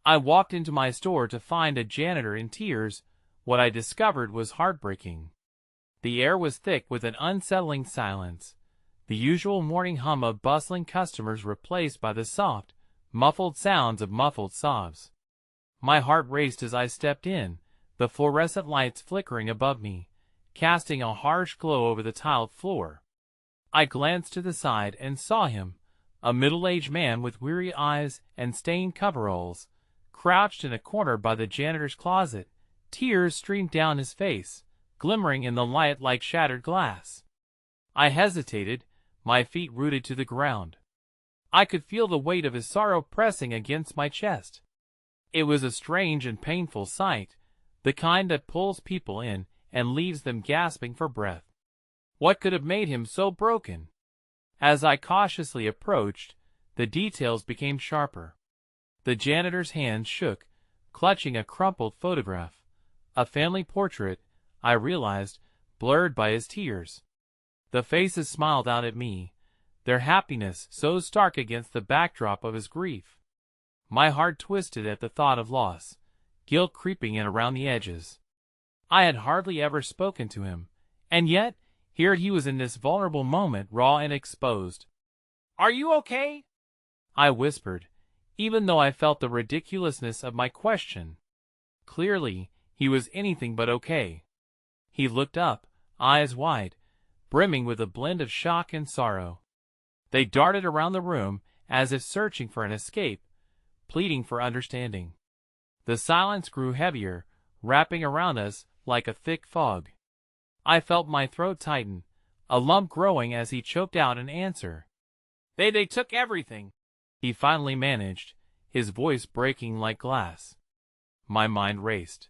I walked into my store to find a janitor in tears. What I discovered was heartbreaking. The air was thick with an unsettling silence, the usual morning hum of bustling customers replaced by the soft, muffled sounds of muffled sobs. My heart raced as I stepped in, the fluorescent lights flickering above me, casting a harsh glow over the tiled floor. I glanced to the side and saw him, a middle-aged man with weary eyes and stained coveralls, crouched in a corner by the janitor's closet. Tears streamed down his face, glimmering in the light like shattered glass. I hesitated, my feet rooted to the ground. I could feel the weight of his sorrow pressing against my chest. It was a strange and painful sight, the kind that pulls people in and leaves them gasping for breath. What could have made him so broken? As I cautiously approached, the details became sharper. The janitor's hands shook, clutching a crumpled photograph. A family portrait, I realized, blurred by his tears. The faces smiled out at me, their happiness so stark against the backdrop of his grief. My heart twisted at the thought of loss, guilt creeping in around the edges. I had hardly ever spoken to him, and yet, here he was in this vulnerable moment, raw and exposed. "Are you okay?" I whispered, even though I felt the ridiculousness of my question. Clearly, he was anything but okay. He looked up, eyes wide, brimming with a blend of shock and sorrow. They darted around the room, as if searching for an escape, pleading for understanding. The silence grew heavier, wrapping around us like a thick fog. I felt my throat tighten, a lump growing as he choked out an answer. They took everything," he finally managed, his voice breaking like glass. My mind raced.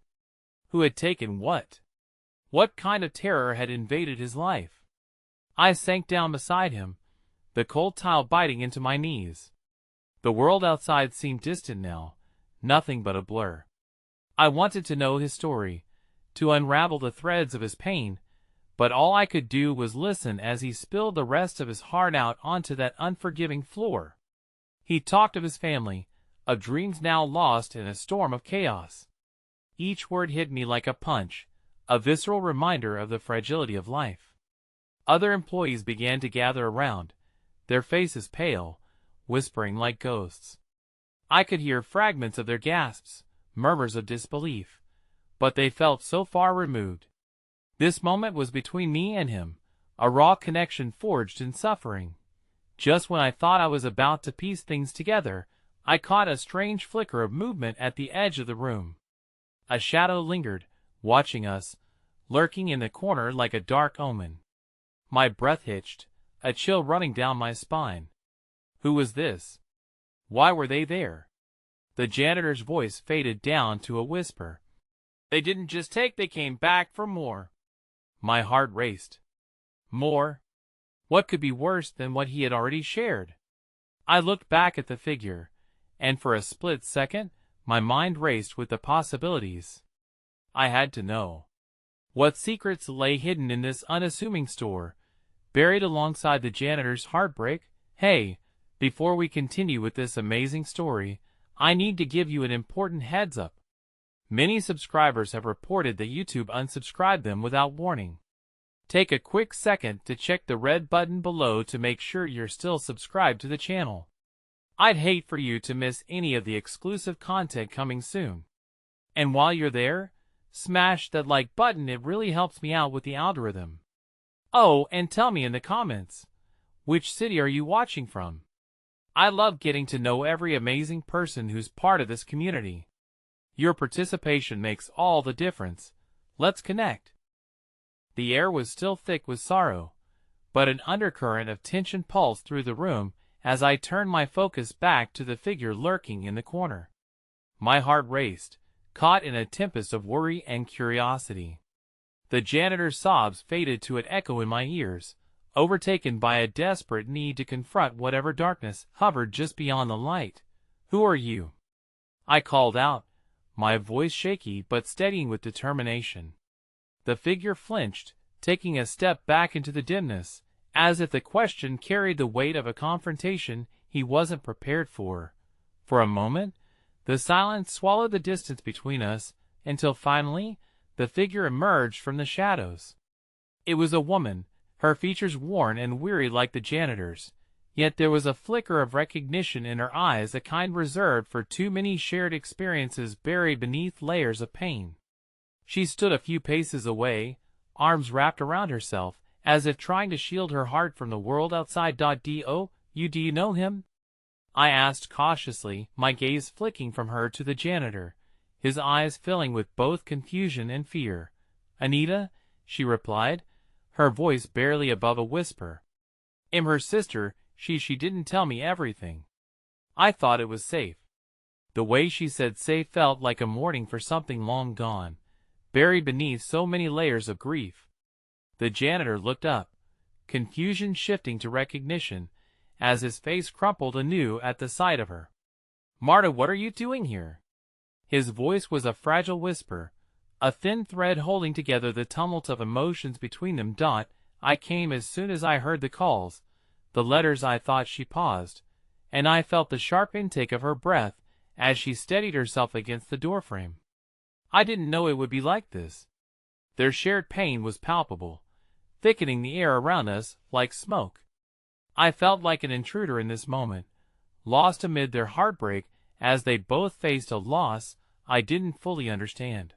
Who had taken what? What kind of terror had invaded his life? I sank down beside him, the cold tile biting into my knees. The world outside seemed distant now, nothing but a blur. I wanted to know his story, to unravel the threads of his pain, but all I could do was listen as he spilled the rest of his heart out onto that unforgiving floor. He talked of his family, of dreams now lost in a storm of chaos. Each word hit me like a punch, a visceral reminder of the fragility of life. Other employees began to gather around, their faces pale, whispering like ghosts. I could hear fragments of their gasps, murmurs of disbelief, but they felt so far removed. This moment was between me and him, a raw connection forged in suffering. Just when I thought I was about to piece things together, I caught a strange flicker of movement at the edge of the room. A shadow lingered, watching us, lurking in the corner like a dark omen. My breath hitched, a chill running down my spine. Who was this? Why were they there? The janitor's voice faded down to a whisper. "They didn't just take, they came back for more." My heart raced. More? What could be worse than what he had already shared? I looked back at the figure, and for a split second, my mind raced with the possibilities. I had to know. What secrets lay hidden in this unassuming store, buried alongside the janitor's heartbreak? Hey, before we continue with this amazing story, I need to give you an important heads up. Many subscribers have reported that YouTube unsubscribed them without warning. Take a quick second to check the red button below to make sure you're still subscribed to the channel. I'd hate for you to miss any of the exclusive content coming soon. And while you're there, smash that like button, it really helps me out with the algorithm. Oh, and tell me in the comments, which city are you watching from? I love getting to know every amazing person who's part of this community. Your participation makes all the difference. Let's connect. The air was still thick with sorrow, but an undercurrent of tension pulsed through the room as I turned my focus back to the figure lurking in the corner. My heart raced, caught in a tempest of worry and curiosity. The janitor's sobs faded to an echo in my ears, overtaken by a desperate need to confront whatever darkness hovered just beyond the light. "Who are you?" I called out, my voice shaky but steadying with determination. The figure flinched, taking a step back into the dimness, as if the question carried the weight of a confrontation he wasn't prepared for. For a moment, The silence swallowed the distance between us until finally the figure emerged from the shadows. It was a woman, her features worn and weary like the janitor's, yet there was a flicker of recognition in her eyes, a kind reserved for too many shared experiences buried beneath layers of pain. She stood a few paces away, arms wrapped around herself, as if trying to shield her heart from the world outside. Do you know him? I asked cautiously, my gaze flicking from her to the janitor, his eyes filling with both confusion and fear. Anita, she replied, her voice barely above a whisper. I'm her sister. She didn't tell me everything. I thought it was safe. The way she said safe felt like a mourning for something long gone, buried beneath so many layers of grief. The janitor looked up, confusion shifting to recognition, as his face crumpled anew at the sight of her. Marta, what are you doing here? His voice was a fragile whisper, a thin thread holding together the tumult of emotions between them. I came as soon as I heard the calls, the letters. I thought. She paused, and I felt the sharp intake of her breath as she steadied herself against the doorframe. I didn't know it would be like this. Their shared pain was palpable, thickening the air around us like smoke. I felt like an intruder in this moment, lost amid their heartbreak as they both faced a loss I didn't fully understand.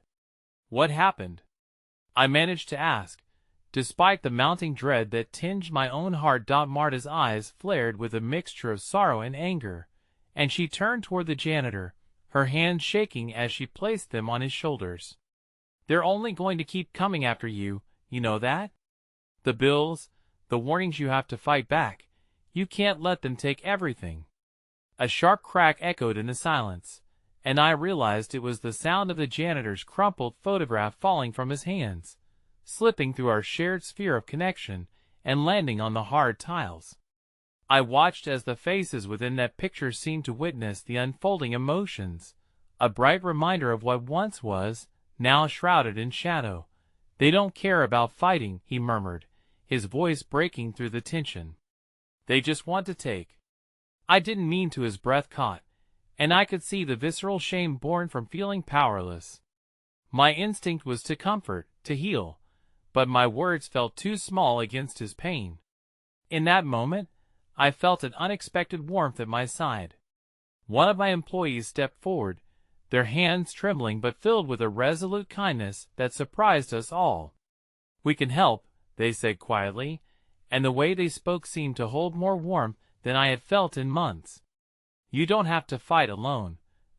What happened? I managed to ask, despite the mounting dread that tinged my own heart. Marta's eyes flared with a mixture of sorrow and anger, and she turned toward the janitor, her hands shaking as she placed them on his shoulders. They're only going to keep coming after you, you know that? The bills, the warnings. You have to fight back. You can't let them take everything. A sharp crack echoed in the silence, and I realized it was the sound of the janitor's crumpled photograph falling from his hands, slipping through our shared sphere of connection and landing on the hard tiles. I watched as the faces within that picture seemed to witness the unfolding emotions, a bright reminder of what once was, now shrouded in shadow. They don't care about fighting, he murmured, his voice breaking through the tension. They just want to take. I didn't mean to. His breath caught, and I could see the visceral shame born from feeling powerless. My instinct was to comfort, to heal, but my words felt too small against his pain. In that moment, I felt an unexpected warmth at my side. One of my employees stepped forward, their hands trembling but filled with a resolute kindness that surprised us all. We can help, they said quietly, and the way they spoke seemed to hold more warmth than I had felt in months. You don't have to fight alone.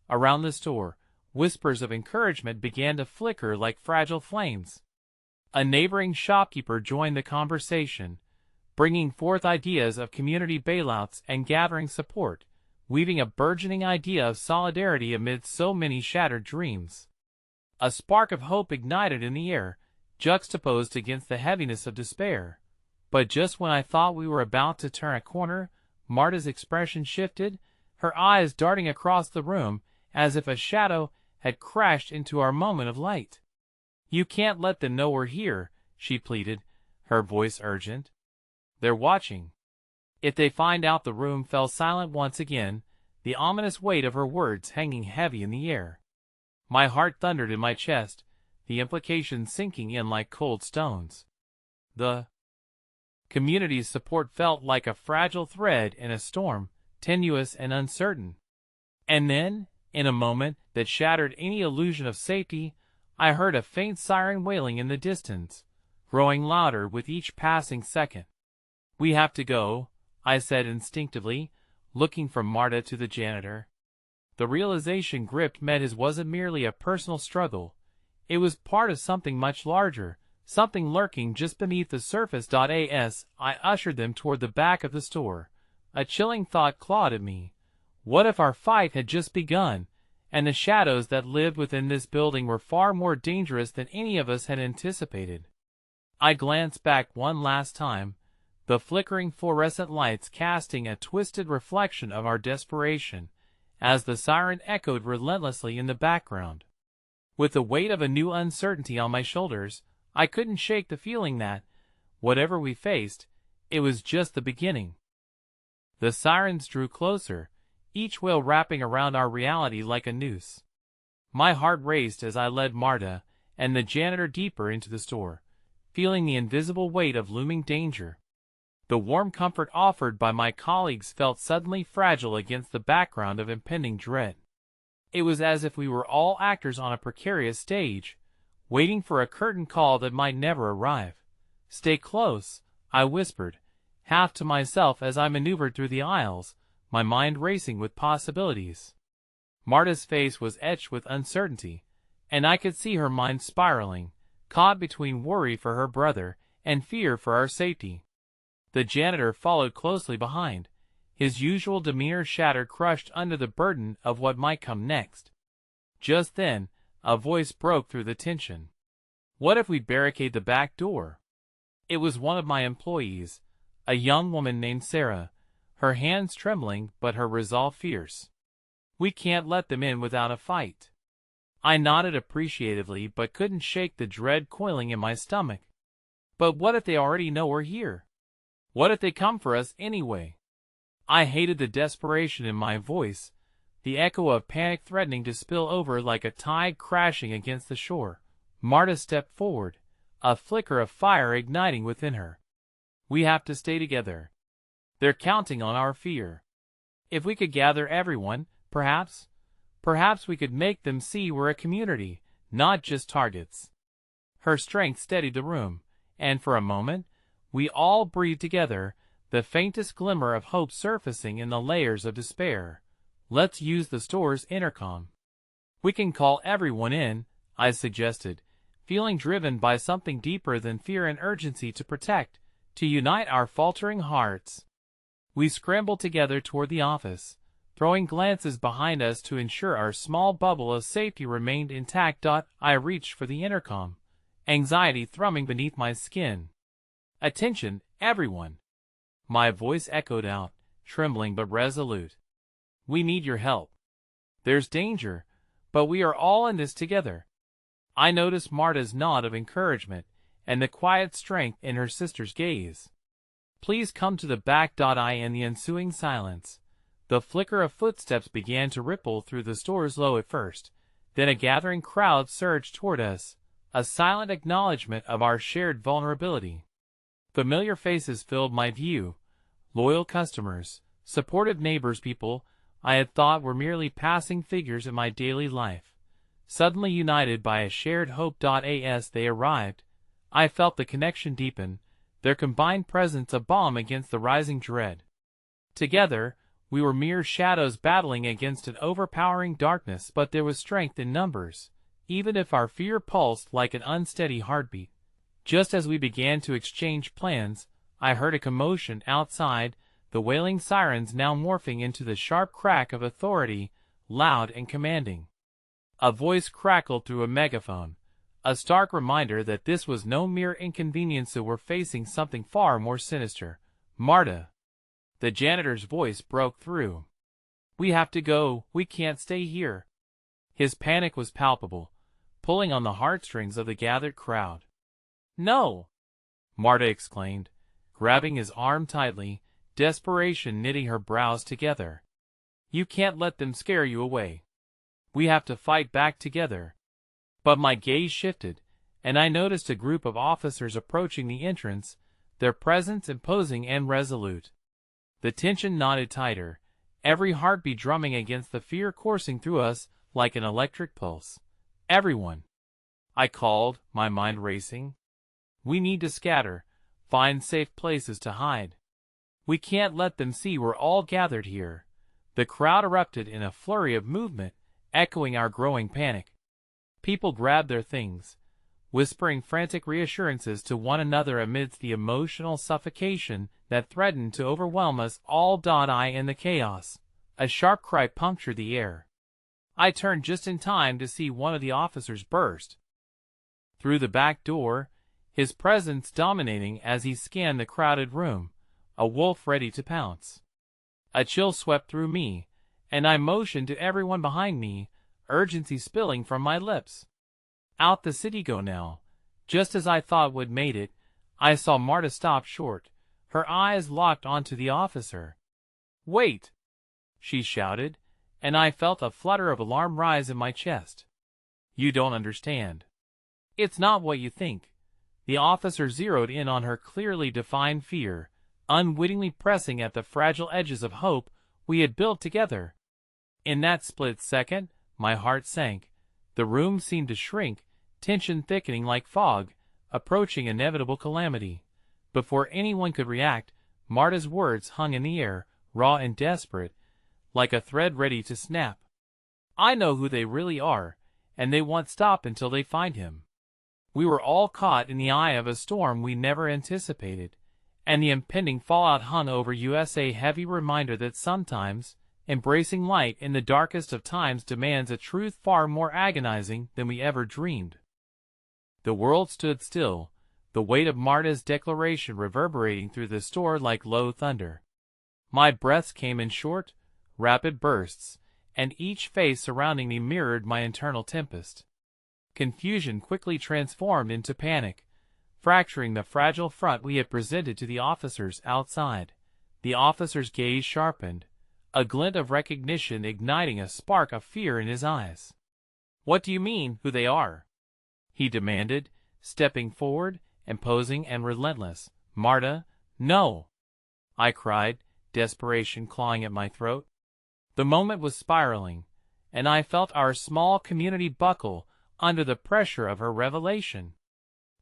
Around the store, whispers of encouragement began to flicker like fragile flames. A neighboring shopkeeper joined the conversation, bringing forth ideas of community bailouts and gathering support, weaving a burgeoning idea of solidarity amid so many shattered dreams. A spark of hope ignited in the air, juxtaposed against the heaviness of despair. But just when I thought we were about to turn a corner, Marta's expression shifted, her eyes darting across the room as if a shadow had crashed into our moment of light. You can't let them know we're here, she pleaded, her voice urgent. They're watching. If they find out. The room fell silent once again, the ominous weight of her words hanging heavy in the air. My heart thundered in my chest, the implications sinking in like cold stones. The community's support felt like a fragile thread in a storm, tenuous and uncertain. And then, in a moment that shattered any illusion of safety, I heard a faint siren wailing in the distance, growing louder with each passing second. We have to go, I said instinctively, looking from Marta to the janitor. The realization gripped me. His wasn't merely a personal struggle. It was part of something much larger, something lurking just beneath the surface. As I ushered them toward the back of the store, a chilling thought clawed at me. What if our fight had just begun, and the shadows that lived within this building were far more dangerous than any of us had anticipated? I glanced back one last time, the flickering fluorescent lights casting a twisted reflection of our desperation, as the siren echoed relentlessly in the background. With the weight of a new uncertainty on my shoulders, I couldn't shake the feeling that, whatever we faced, it was just the beginning. The sirens drew closer, each wheel wrapping around our reality like a noose. My heart raced as I led Marta and the janitor deeper into the store, feeling the invisible weight of looming danger. The warm comfort offered by my colleagues felt suddenly fragile against the background of impending dread. It was as if we were all actors on a precarious stage, waiting for a curtain call that might never arrive. "Stay close," I whispered, half to myself as I maneuvered through the aisles, my mind racing with possibilities. Marta's face was etched with uncertainty, and I could see her mind spiraling, caught between worry for her brother and fear for our safety. The janitor followed closely behind, his usual demeanor shattered, crushed under the burden of what might come next. Just then, a voice broke through the tension. "What if we barricade the back door?" It was one of my employees, a young woman named Sarah, her hands trembling but her resolve fierce. "We can't let them in without a fight." I nodded appreciatively but couldn't shake the dread coiling in my stomach. But what if they already know we're here? What if they come for us anyway? I hated the desperation in my voice, the echo of panic threatening to spill over like a tide crashing against the shore. Marta stepped forward, a flicker of fire igniting within her. "We have to stay together. They're counting on our fear. If we could gather everyone, perhaps we could make them see we're a community, not just targets." Her strength steadied the room, and for a moment, we all breathed together, the faintest glimmer of hope surfacing in the layers of despair. "Let's use the store's intercom. We can call everyone in," I suggested, feeling driven by something deeper than fear and urgency to protect, to unite our faltering hearts. We scrambled together toward the office, throwing glances behind us to ensure our small bubble of safety remained intact. I reached for the intercom, anxiety thrumming beneath my skin. "Attention, everyone!" My voice echoed out, trembling but resolute. "We need your help. There's danger, but we are all in this together." I noticed Marta's nod of encouragement and the quiet strength in her sister's gaze. "Please come to the back." In the ensuing silence, the flicker of footsteps began to ripple through the store's low at first, then a gathering crowd surged toward us, a silent acknowledgement of our shared vulnerability. Familiar faces filled my view, loyal customers, supportive neighbors, people I had thought were merely passing figures in my daily life. Suddenly united by a shared hope. As they arrived, I felt the connection deepen, their combined presence a balm against the rising dread. Together, we were mere shadows battling against an overpowering darkness, but there was strength in numbers, even if our fear pulsed like an unsteady heartbeat. Just as we began to exchange plans, I heard a commotion outside, the wailing sirens now morphing into the sharp crack of authority, loud and commanding. A voice crackled through a megaphone, a stark reminder that this was no mere inconvenience, that we're facing something far more sinister. "Marta!" The janitor's voice broke through. "We have to go, we can't stay here." His panic was palpable, pulling on the heartstrings of the gathered crowd. "No!" Marta exclaimed, grabbing his arm tightly, desperation knitting her brows together. "You can't let them scare you away. We have to fight back together." But my gaze shifted, and I noticed a group of officers approaching the entrance, their presence imposing and resolute. The tension knotted tighter, every heartbeat drumming against the fear coursing through us like an electric pulse. "Everyone!" I called, my mind racing. "We need to scatter, find safe places to hide. We can't let them see we're all gathered here." The crowd erupted in a flurry of movement, echoing our growing panic. People grabbed their things, whispering frantic reassurances to one another amidst the emotional suffocation that threatened to overwhelm us all. In the chaos, a sharp cry punctured the air. I turned just in time to see one of the officers burst through the back door, his presence dominating as he scanned the crowded room, a wolf ready to pounce. A chill swept through me, and I motioned to everyone behind me, urgency spilling from my lips. "Out the city, go now." Just as I thought would made it, I saw Marta stop short, her eyes locked onto the officer. "Wait!" she shouted, and I felt a flutter of alarm rise in my chest. You don't understand. It's not what you think. The officer zeroed in on her clearly defined fear, unwittingly pressing at the fragile edges of hope we had built together. In that split second, my heart sank. The room seemed to shrink, tension thickening like fog, approaching inevitable calamity. Before anyone could react, Marta's words hung in the air, raw and desperate, like a thread ready to snap. I know who they really are, and they won't stop until they find him. We were all caught in the eye of a storm we never anticipated, and the impending fallout hung over us, a heavy reminder that sometimes embracing light in the darkest of times demands a truth far more agonizing than we ever dreamed. The world stood still, the weight of Marta's declaration reverberating through the store like low thunder. My breaths came in short, rapid bursts, and each face surrounding me mirrored my internal tempest. Confusion quickly transformed into panic, fracturing the fragile front we had presented to the officers outside. The officer's gaze sharpened, a glint of recognition igniting a spark of fear in his eyes. "What do you mean, who they are?" he demanded, stepping forward, imposing and relentless. "Marta, no!" I cried, desperation clawing at my throat. The moment was spiraling, and I felt our small community buckle under the pressure of her revelation.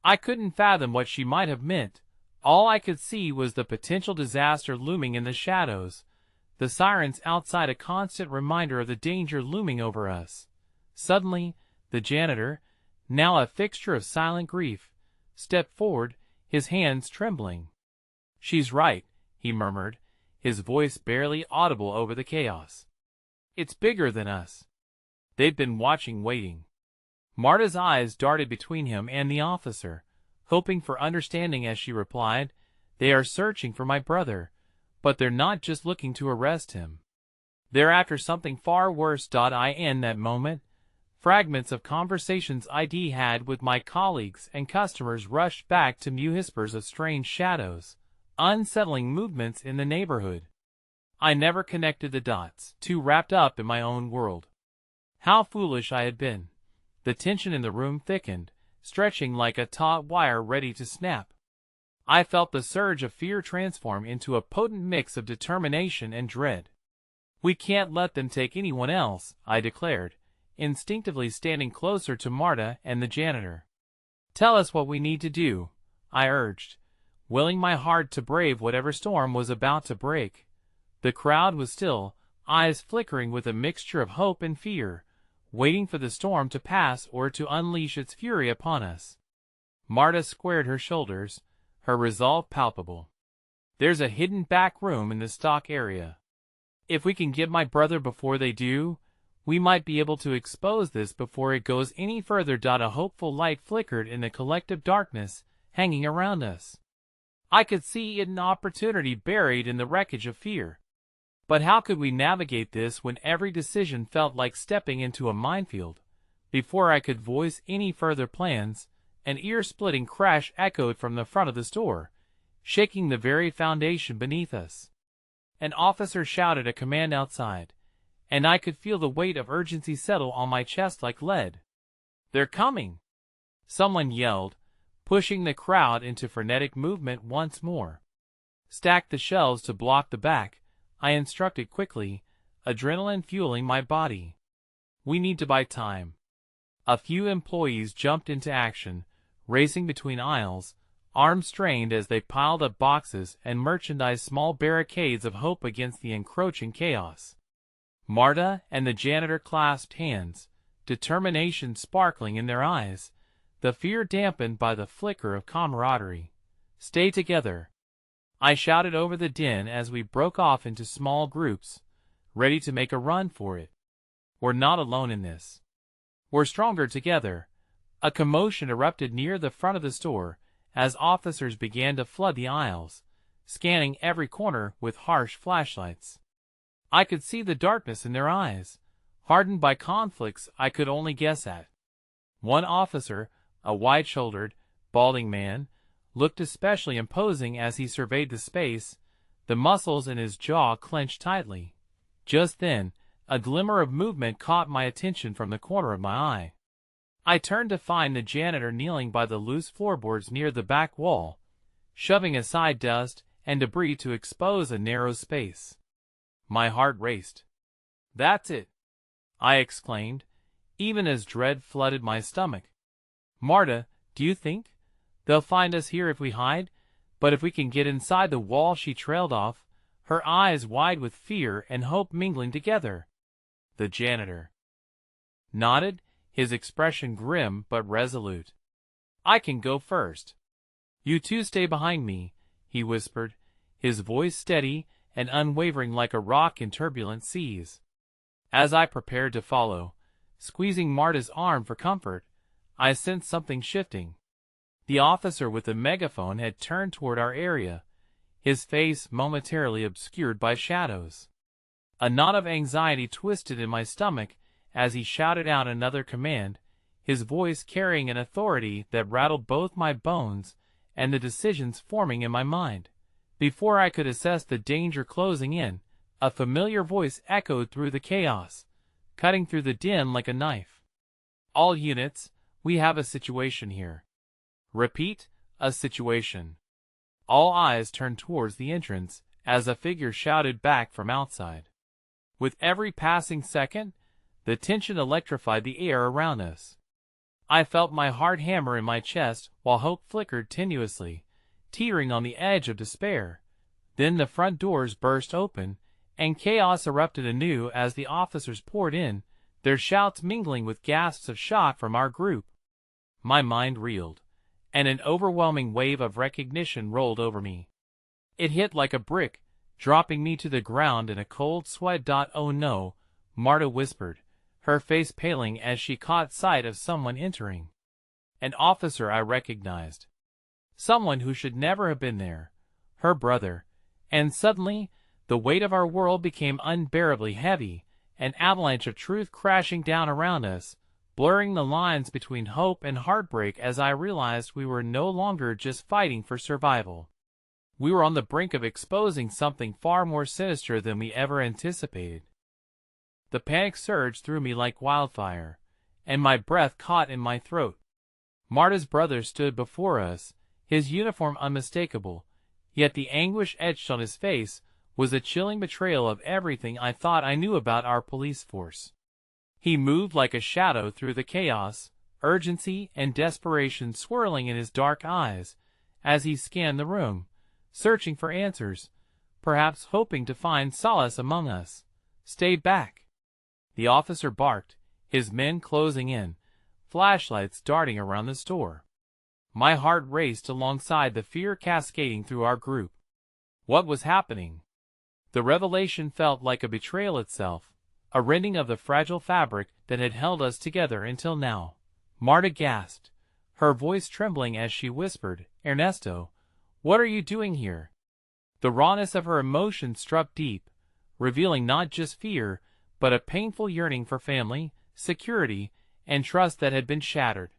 I couldn't fathom what she might have meant. All I could see was the potential disaster looming in the shadows, the sirens outside a constant reminder of the danger looming over us. Suddenly, the janitor, now a fixture of silent grief, stepped forward, his hands trembling. "She's right," he murmured, his voice barely audible over the chaos. "It's bigger than us." They'd been watching, waiting. Marta's eyes darted between him and the officer, hoping for understanding as she replied, "They are searching for my brother, but they're not just looking to arrest him. They're after something far worse." In that moment, fragments of conversations I'd had with my colleagues and customers rushed back to me, whispers of strange shadows, unsettling movements in the neighborhood. I never connected the dots, too wrapped up in my own world. How foolish I had been. The tension in the room thickened, stretching like a taut wire ready to snap. I felt the surge of fear transform into a potent mix of determination and dread. "We can't let them take anyone else," I declared, instinctively standing closer to Marta and the janitor. "Tell us what we need to do," I urged, willing my heart to brave whatever storm was about to break. The crowd was still, eyes flickering with a mixture of hope and fear, waiting for the storm to pass or to unleash its fury upon us. Marta squared her shoulders, her resolve palpable. "There's a hidden back room in the stock area. If we can get my brother before they do, we might be able to expose this before it goes any further." A hopeful light flickered in the collective darkness hanging around us. I could see an opportunity buried in the wreckage of fear. But how could we navigate this when every decision felt like stepping into a minefield? Before I could voice any further plans, an ear-splitting crash echoed from the front of the store, shaking the very foundation beneath us. An officer shouted a command outside, and I could feel the weight of urgency settle on my chest like lead. "They're coming!" someone yelled, pushing the crowd into frenetic movement once more. "Stack the shelves to block the back," I instructed quickly, adrenaline fueling my body. "We need to buy time." A few employees jumped into action, racing between aisles, arms strained as they piled up boxes and merchandise, small barricades of hope against the encroaching chaos. Marta and the janitor clasped hands, determination sparkling in their eyes, the fear dampened by the flicker of camaraderie. "Stay together," I shouted over the din as we broke off into small groups, ready to make a run for it. "We're not alone in this. We're stronger together." A commotion erupted near the front of the store as officers began to flood the aisles, scanning every corner with harsh flashlights. I could see the darkness in their eyes, hardened by conflicts I could only guess at. One officer, a wide-shouldered, balding man, looked especially imposing as he surveyed the space, the muscles in his jaw clenched tightly. Just then, a glimmer of movement caught my attention from the corner of my eye. I turned to find the janitor kneeling by the loose floorboards near the back wall, shoving aside dust and debris to expose a narrow space. My heart raced. "That's it!" I exclaimed, even as dread flooded my stomach. "Marta, do you think they'll find us here if we hide? But if we can get inside the wall," she trailed off, her eyes wide with fear and hope mingling together. The janitor nodded, his expression grim but resolute. "I can go first. You two stay behind me," he whispered, his voice steady and unwavering like a rock in turbulent seas. As I prepared to follow, squeezing Marta's arm for comfort, I sensed something shifting. The officer with the megaphone had turned toward our area, his face momentarily obscured by shadows. A knot of anxiety twisted in my stomach as he shouted out another command, his voice carrying an authority that rattled both my bones and the decisions forming in my mind. Before I could assess the danger closing in, a familiar voice echoed through the chaos, cutting through the din like a knife. "All units, we have a situation here." Repeat, "a situation." All eyes turned towards the entrance as a figure shouted back from outside. With every passing second, the tension electrified the air around us. I felt my heart hammer in my chest while hope flickered tenuously, teetering on the edge of despair. Then the front doors burst open, and chaos erupted anew as the officers poured in, their shouts mingling with gasps of shock from our group. My mind reeled, and an overwhelming wave of recognition rolled over me. It hit like a brick, dropping me to the ground in a cold sweat. "Oh no," Marta whispered, her face paling as she caught sight of someone entering. An officer I recognized. Someone who should never have been there. Her brother. And suddenly, the weight of our world became unbearably heavy, an avalanche of truth crashing down around us, blurring the lines between hope and heartbreak as I realized we were no longer just fighting for survival. We were on the brink of exposing something far more sinister than we ever anticipated. The panic surged through me like wildfire, and my breath caught in my throat. Marta's brother stood before us, his uniform unmistakable, yet the anguish etched on his face was a chilling betrayal of everything I thought I knew about our police force. He moved like a shadow through the chaos, urgency and desperation swirling in his dark eyes as he scanned the room, searching for answers, perhaps hoping to find solace among us. "Stay back!" The officer barked, his men closing in, flashlights darting around the store. My heart raced alongside the fear cascading through our group. What was happening? The revelation felt like a betrayal itself, a rending of the fragile fabric that had held us together until now. Marta gasped, her voice trembling as she whispered, "Ernesto, what are you doing here?" The rawness of her emotion struck deep, revealing not just fear, but a painful yearning for family, security, and trust that had been shattered.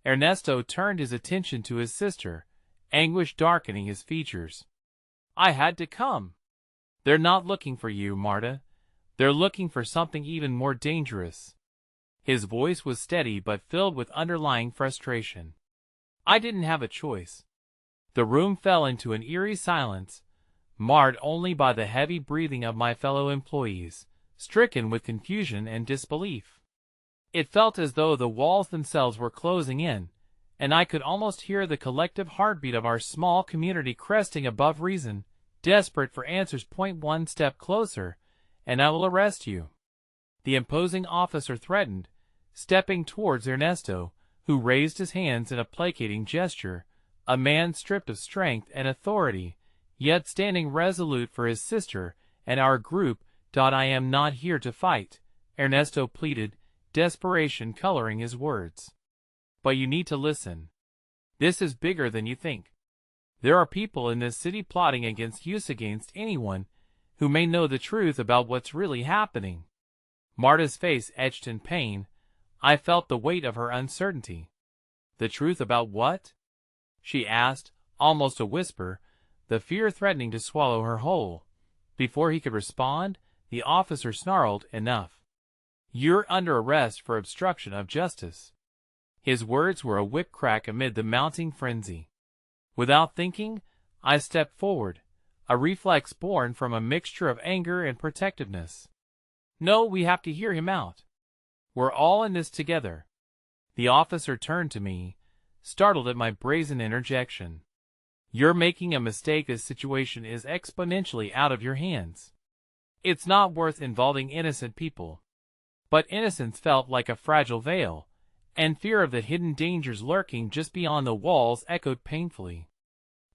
Ernesto turned his attention to his sister, anguish darkening his features. "I had to come." "They're not looking for you, Marta. They're looking for something even more dangerous." His voice was steady but filled with underlying frustration. I didn't have a choice. The room fell into an eerie silence, marred only by the heavy breathing of my fellow employees, stricken with confusion and disbelief. It felt as though the walls themselves were closing in, and I could almost hear the collective heartbeat of our small community cresting above reason, desperate for answers. "Point one step closer, and I will arrest you," the imposing officer threatened, stepping towards Ernesto, who raised his hands in a placating gesture, a man stripped of strength and authority, yet standing resolute for his sister and our group. "I am not here to fight," Ernesto pleaded, desperation coloring his words. "But you need to listen. This is bigger than you think. There are people in this city plotting against you, against anyone who may know the truth about what's really happening." Marta's face etched in pain. I felt the weight of her uncertainty. "The truth about what?" she asked, almost a whisper, the fear threatening to swallow her whole. Before he could respond, the officer snarled, "Enough. You're under arrest for obstruction of justice." His words were a whip crack amid the mounting frenzy. Without thinking, I stepped forward, a reflex born from a mixture of anger and protectiveness. "No, we have to hear him out. We're all in this together." The officer turned to me, startled at my brazen interjection. "You're making a mistake. This situation is exponentially out of your hands. It's not worth involving innocent people." But innocence felt like a fragile veil, and fear of the hidden dangers lurking just beyond the walls echoed painfully.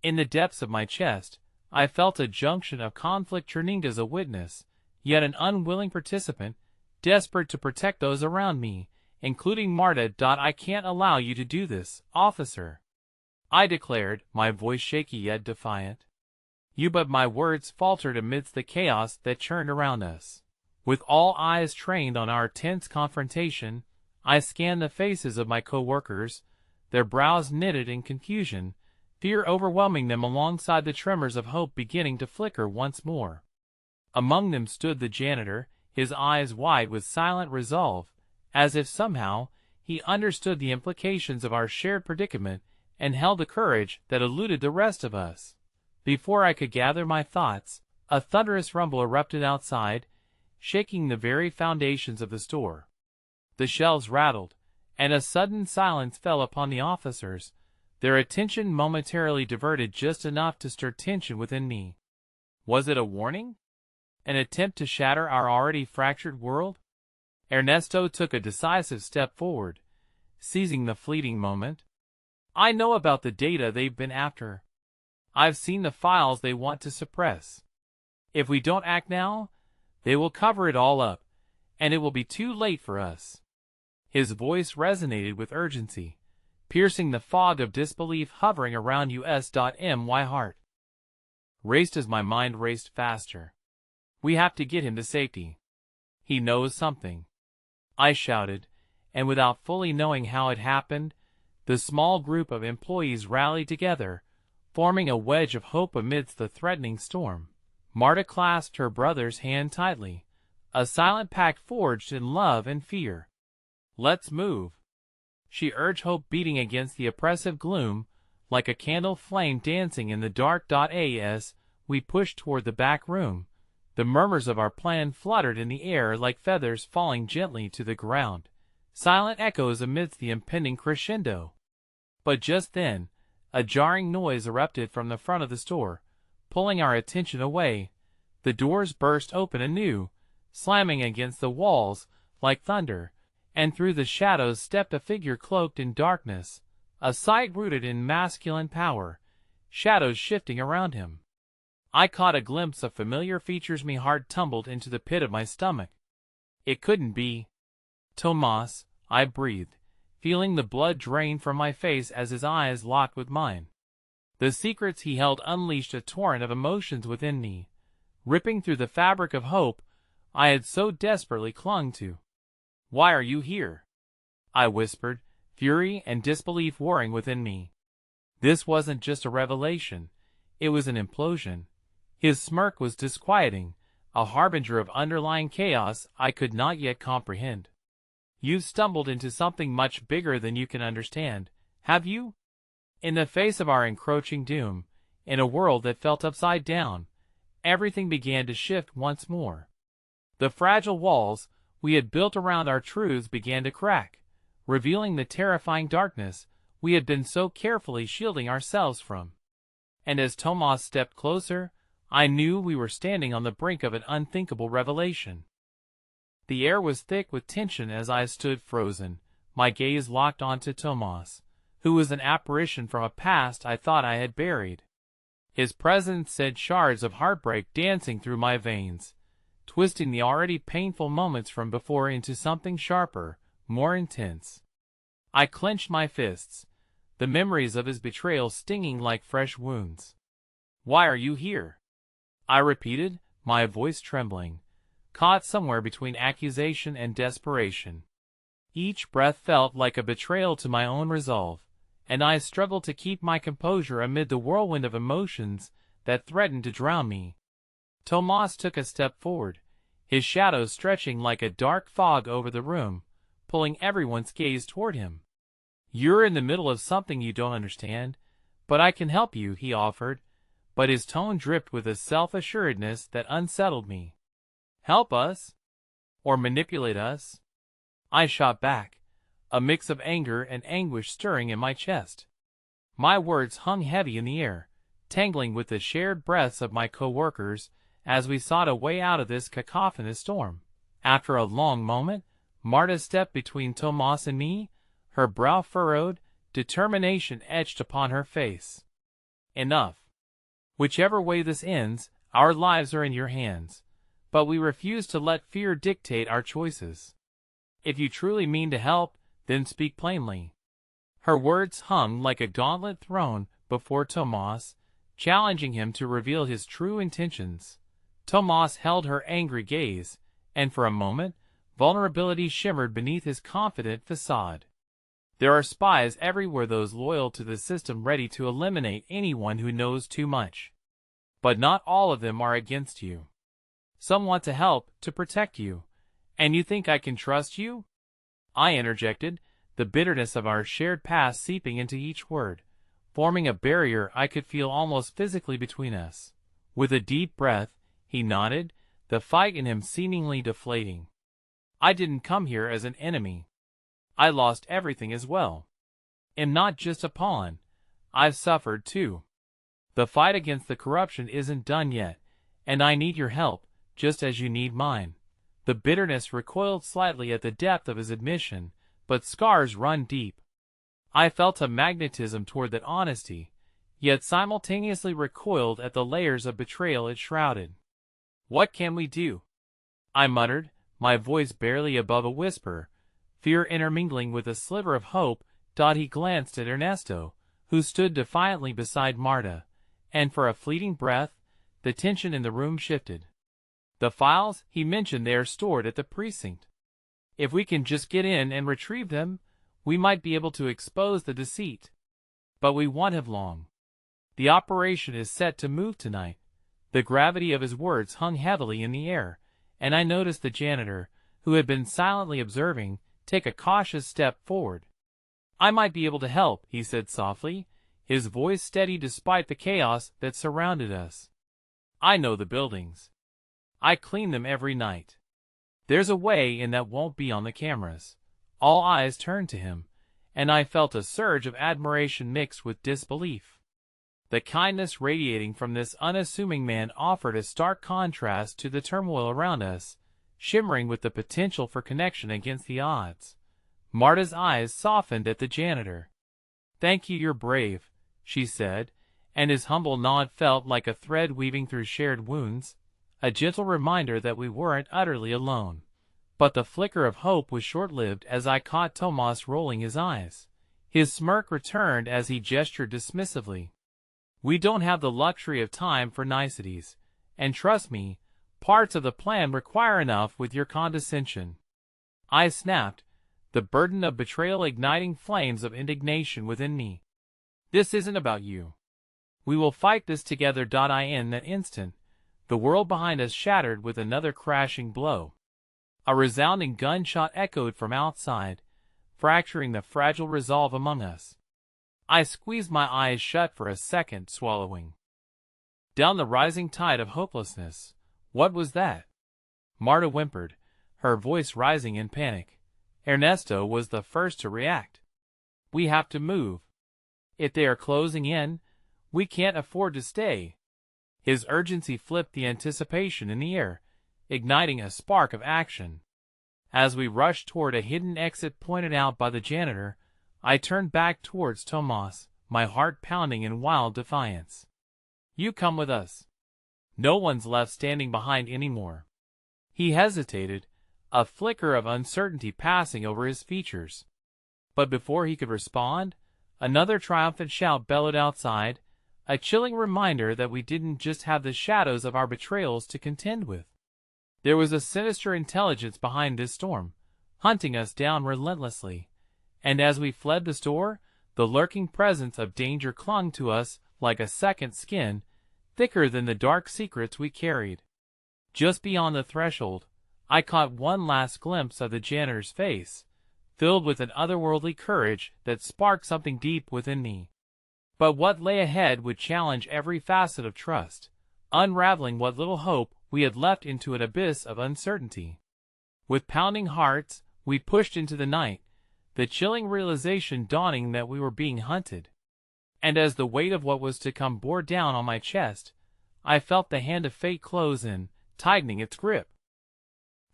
In the depths of my chest, I felt a junction of conflict churning as a witness, yet an unwilling participant, desperate to protect those around me, including Marta. "I can't allow you to do this, officer," I declared, my voice shaky yet defiant. But my words faltered amidst the chaos that churned around us. With all eyes trained on our tense confrontation, I scanned the faces of my co-workers, their brows knitted in confusion, fear overwhelming them alongside the tremors of hope beginning to flicker once more. Among them stood the janitor, his eyes wide with silent resolve, as if somehow he understood the implications of our shared predicament and held a courage that eluded the rest of us. Before I could gather my thoughts, a thunderous rumble erupted outside, shaking the very foundations of the store. The shelves rattled, and a sudden silence fell upon the officers, their attention momentarily diverted just enough to stir tension within me. Was it a warning? An attempt to shatter our already fractured world? Ernesto took a decisive step forward, seizing the fleeting moment. "I know about the data they've been after. I've seen the files they want to suppress. If we don't act now, they will cover it all up, and it will be too late for us." His voice resonated with urgency, piercing the fog of disbelief hovering around my heart. Raced as my mind raced faster. "We have to get him to safety. He knows something," I shouted, and without fully knowing how it happened, the small group of employees rallied together, forming a wedge of hope amidst the threatening storm. Marta clasped her brother's hand tightly, a silent pact forged in love and fear. "Let's move," she urged, hope beating against the oppressive gloom, like a candle flame dancing in the dark. As we pushed toward the back room, the murmurs of our plan fluttered in the air like feathers falling gently to the ground, silent echoes amidst the impending crescendo. But just then, a jarring noise erupted from the front of the store, pulling our attention away. The doors burst open anew, slamming against the walls like thunder, and through the shadows stepped a figure cloaked in darkness, a sight rooted in masculine power, shadows shifting around him. I caught a glimpse of familiar features. My heart tumbled into the pit of my stomach. It couldn't be Tomas, I breathed, feeling the blood drain from my face as his eyes locked with mine. The secrets he held unleashed a torrent of emotions within me, ripping through the fabric of hope I had so desperately clung to. "Why are you here?" I whispered, fury and disbelief warring within me. This wasn't just a revelation, it was an implosion. His smirk was disquieting, a harbinger of underlying chaos I could not yet comprehend. "You've stumbled into something much bigger than you can understand, have you?" In the face of our encroaching doom, in a world that felt upside down, everything began to shift once more. The fragile walls we had built around our truths began to crack, revealing the terrifying darkness we had been so carefully shielding ourselves from. And as Tomas stepped closer, I knew we were standing on the brink of an unthinkable revelation. The air was thick with tension as I stood frozen, my gaze locked onto Tomas, who was an apparition from a past I thought I had buried. His presence sent shards of heartbreak dancing through my veins, twisting the already painful moments from before into something sharper, more intense. I clenched my fists, the memories of his betrayal stinging like fresh wounds. "Why are you here?" I repeated, my voice trembling, caught somewhere between accusation and desperation. Each breath felt like a betrayal to my own resolve, and I struggled to keep my composure amid the whirlwind of emotions that threatened to drown me. Tomas took a step forward, his shadow stretching like a dark fog over the room, pulling everyone's gaze toward him. "You're in the middle of something you don't understand, but I can help you," he offered, but his tone dripped with a self-assuredness that unsettled me. "Help us? Or manipulate us?" I shot back, a mix of anger and anguish stirring in my chest. My words hung heavy in the air, tangling with the shared breaths of my co-workers as we sought a way out of this cacophonous storm. After a long moment, Marta stepped between Tomas and me, her brow furrowed, determination etched upon her face. "Enough. Whichever way this ends, our lives are in your hands, but we refuse to let fear dictate our choices. If you truly mean to help, then speak plainly." Her words hung like a gauntlet thrown before Tomas, challenging him to reveal his true intentions. Tomas held her angry gaze, and for a moment, vulnerability shimmered beneath his confident facade. "There are spies everywhere, those loyal to the system ready to eliminate anyone who knows too much. But not all of them are against you. Some want to help, to protect you. And you think I can trust you?" I interjected, the bitterness of our shared past seeping into each word, forming a barrier I could feel almost physically between us. With a deep breath, he nodded, the fight in him seemingly deflating. "I didn't come here as an enemy. I lost everything as well. Am not just a pawn. I've suffered too. The fight against the corruption isn't done yet, and I need your help, just as you need mine." The bitterness recoiled slightly at the depth of his admission, but scars run deep. I felt a magnetism toward that honesty, yet simultaneously recoiled at the layers of betrayal it shrouded. "What can we do?" I muttered, my voice barely above a whisper, fear intermingling with a sliver of hope. He glanced at Ernesto, who stood defiantly beside Marta, and for a fleeting breath, the tension in the room shifted. "The files," he mentioned, "they are stored at the precinct. If we can just get in and retrieve them, we might be able to expose the deceit. But we won't have long. The operation is set to move tonight." The gravity of his words hung heavily in the air, and I noticed the janitor, who had been silently observing, take a cautious step forward. "I might be able to help," he said softly, his voice steady despite the chaos that surrounded us. "I know the buildings. I clean them every night. There's a way in that won't be on the cameras." All eyes turned to him, and I felt a surge of admiration mixed with disbelief. The kindness radiating from this unassuming man offered a stark contrast to the turmoil around us, shimmering with the potential for connection against the odds. Marta's eyes softened at the janitor. "Thank you, you're brave," she said, and his humble nod felt like a thread weaving through shared wounds, a gentle reminder that we weren't utterly alone. But the flicker of hope was short-lived as I caught Tomas rolling his eyes. His smirk returned as he gestured dismissively. "We don't have the luxury of time for niceties, and trust me, parts of the plan require enough with your condescension." I snapped, the burden of betrayal igniting flames of indignation within me. "This isn't about you. We will fight this together." In that instant, the world behind us shattered with another crashing blow. A resounding gunshot echoed from outside, fracturing the fragile resolve among us. I squeezed my eyes shut for a second, swallowing down the rising tide of hopelessness. "What was that?" Marta whimpered, her voice rising in panic. Ernesto was the first to react. "We have to move. If they are closing in, we can't afford to stay." His urgency flipped the anticipation in the air, igniting a spark of action. As we rushed toward a hidden exit pointed out by the janitor, I turned back towards Tomas, my heart pounding in wild defiance. "You come with us. No one's left standing behind anymore." He hesitated, a flicker of uncertainty passing over his features. But before he could respond, another triumphant shout bellowed outside, a chilling reminder that we didn't just have the shadows of our betrayals to contend with. There was a sinister intelligence behind this storm, hunting us down relentlessly, and as we fled the store, the lurking presence of danger clung to us like a second skin, thicker than the dark secrets we carried. Just beyond the threshold, I caught one last glimpse of the janitor's face, filled with an otherworldly courage that sparked something deep within me. But what lay ahead would challenge every facet of trust, unraveling what little hope we had left into an abyss of uncertainty. With pounding hearts, we pushed into the night, the chilling realization dawning that we were being hunted. And as the weight of what was to come bore down on my chest, I felt the hand of fate close in, tightening its grip.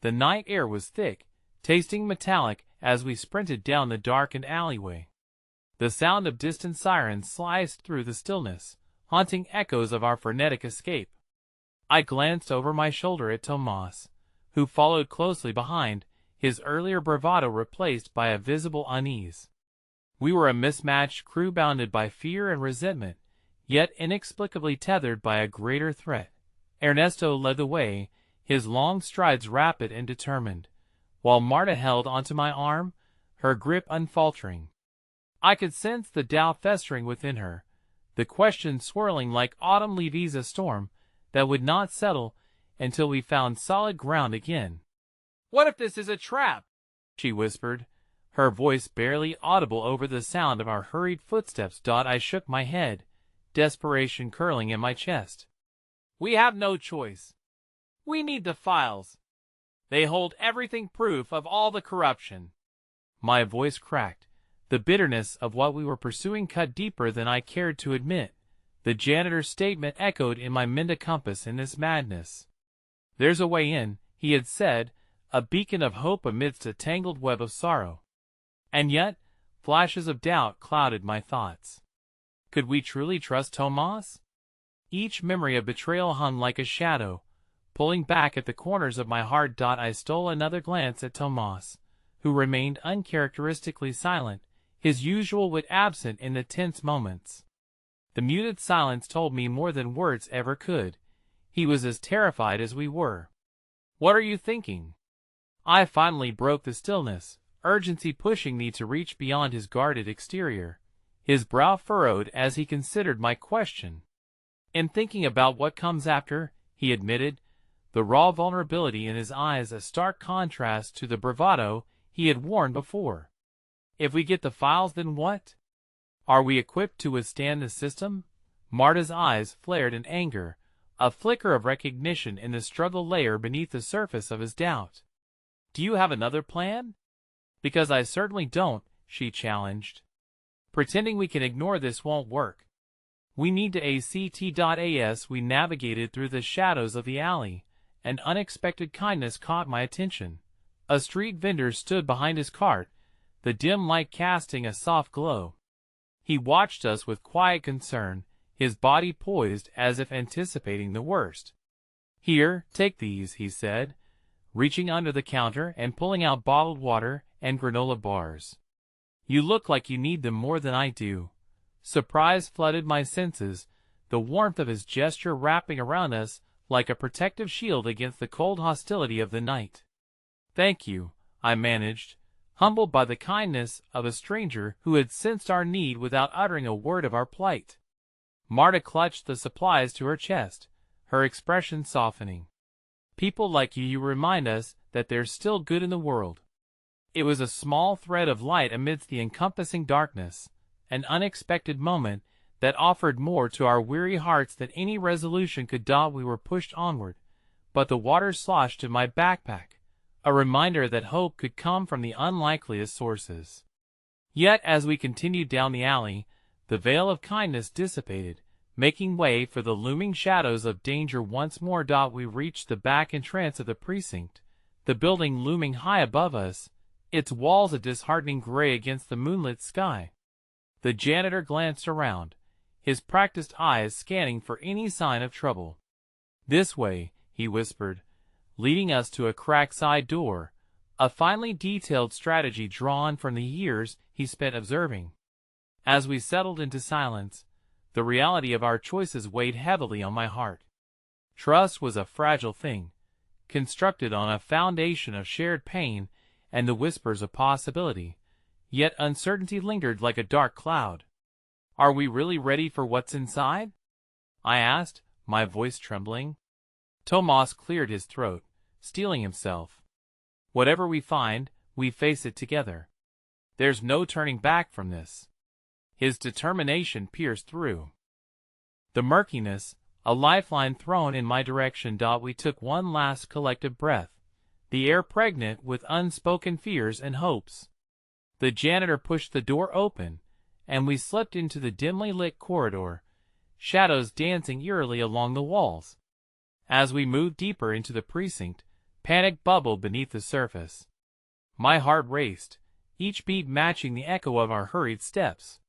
The night air was thick, tasting metallic as we sprinted down the darkened alleyway. The sound of distant sirens sliced through the stillness, haunting echoes of our frenetic escape. I glanced over my shoulder at Tomas, who followed closely behind, his earlier bravado replaced by a visible unease. We were a mismatched crew bounded by fear and resentment, yet inexplicably tethered by a greater threat. Ernesto led the way, his long strides rapid and determined, while Marta held onto my arm, her grip unfaltering. I could sense the doubt festering within her, the question swirling like autumn leaves a storm that would not settle until we found solid ground again. "What if this is a trap?" she whispered, her voice barely audible over the sound of our hurried footsteps. I shook my head, desperation curling in my chest. "We have no choice. We need the files. They hold everything, proof of all the corruption." My voice cracked. The bitterness of what we were pursuing cut deeper than I cared to admit. The janitor's statement echoed in my mental compass in this madness. "There's a way in," he had said, a beacon of hope amidst a tangled web of sorrow. And yet, flashes of doubt clouded my thoughts. Could we truly trust Tomas? Each memory of betrayal hung like a shadow, pulling back at the corners of my heart. I stole another glance at Tomas, who remained uncharacteristically silent, his usual wit absent in the tense moments. The muted silence told me more than words ever could. He was as terrified as we were. "What are you thinking?" I finally broke the stillness, urgency pushing me to reach beyond his guarded exterior. His brow furrowed as he considered my question. "In thinking about what comes after," he admitted, the raw vulnerability in his eyes a stark contrast to the bravado he had worn before. "If we get the files, then what? Are we equipped to withstand the system?" Marta's eyes flared in anger, a flicker of recognition in the struggle layer beneath the surface of his doubt. "Do you have another plan?" "Because I certainly don't," she challenged. "Pretending we can ignore this won't work. We need to act. We navigated through the shadows of the alley. An unexpected kindness caught my attention. A street vendor stood behind his cart, the dim light casting a soft glow. He watched us with quiet concern, his body poised as if anticipating the worst. "Here, take these," he said, reaching under the counter and pulling out bottled water and granola bars. "You look like you need them more than I do." Surprise flooded my senses, the warmth of his gesture wrapping around us like a protective shield against the cold hostility of the night. "Thank you," I managed, humbled by the kindness of a stranger who had sensed our need without uttering a word of our plight. Marta clutched the supplies to her chest, her expression softening. "People like you remind us that there's still good in the world." It was a small thread of light amidst the encompassing darkness, an unexpected moment that offered more to our weary hearts than any resolution could. We were pushed onward, but the water sloshed in my backpack, a reminder that hope could come from the unlikeliest sources. Yet as we continued down the alley, the veil of kindness dissipated, making way for the looming shadows of danger once more. We reached the back entrance of the precinct, the building looming high above us, its walls a disheartening gray against the moonlit sky. The janitor glanced around, his practiced eyes scanning for any sign of trouble. "This way," he whispered, leading us to a cracked side door, a finely detailed strategy drawn from the years he spent observing. As we settled into silence, the reality of our choices weighed heavily on my heart. Trust was a fragile thing, constructed on a foundation of shared pain and the whispers of possibility, yet uncertainty lingered like a dark cloud. "Are we really ready for what's inside?" I asked, my voice trembling. Tomas cleared his throat, steeling himself. Whatever we find, we face it together. There's no turning back from this. His determination pierced through the murkiness, a lifeline thrown in my direction. We took one last collective breath, the air pregnant with unspoken fears and hopes. The janitor pushed the door open, and we slipped into the dimly lit corridor, shadows dancing eerily along the walls. As we moved deeper into the precinct, panic bubbled beneath the surface. My heart raced, each beat matching the echo of our hurried steps.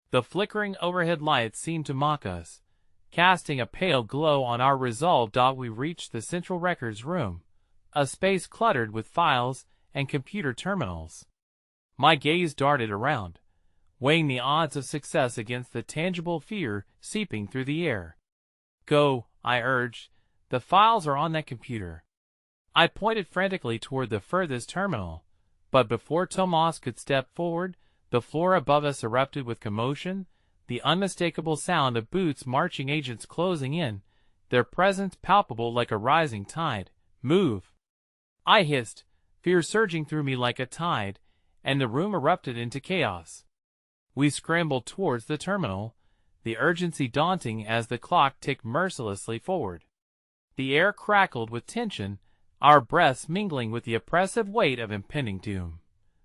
The flickering overhead lights seemed to mock us, casting a pale glow on our resolve. We reached the central records room, a space cluttered with files and computer terminals. My gaze darted around, weighing the odds of success against the tangible fear seeping through the air. "Go," I urged. "The files are on that computer." I pointed frantically toward the furthest terminal, but before Tomas could step forward, the floor above us erupted with commotion, the unmistakable sound of boots marching, agents closing in, their presence palpable like a rising tide. "Move!" I hissed, fear surging through me like a tide, and the room erupted into chaos. We scrambled towards the terminal, the urgency daunting as the clock ticked mercilessly forward. The air crackled with tension, our breaths mingling with the oppressive weight of impending doom.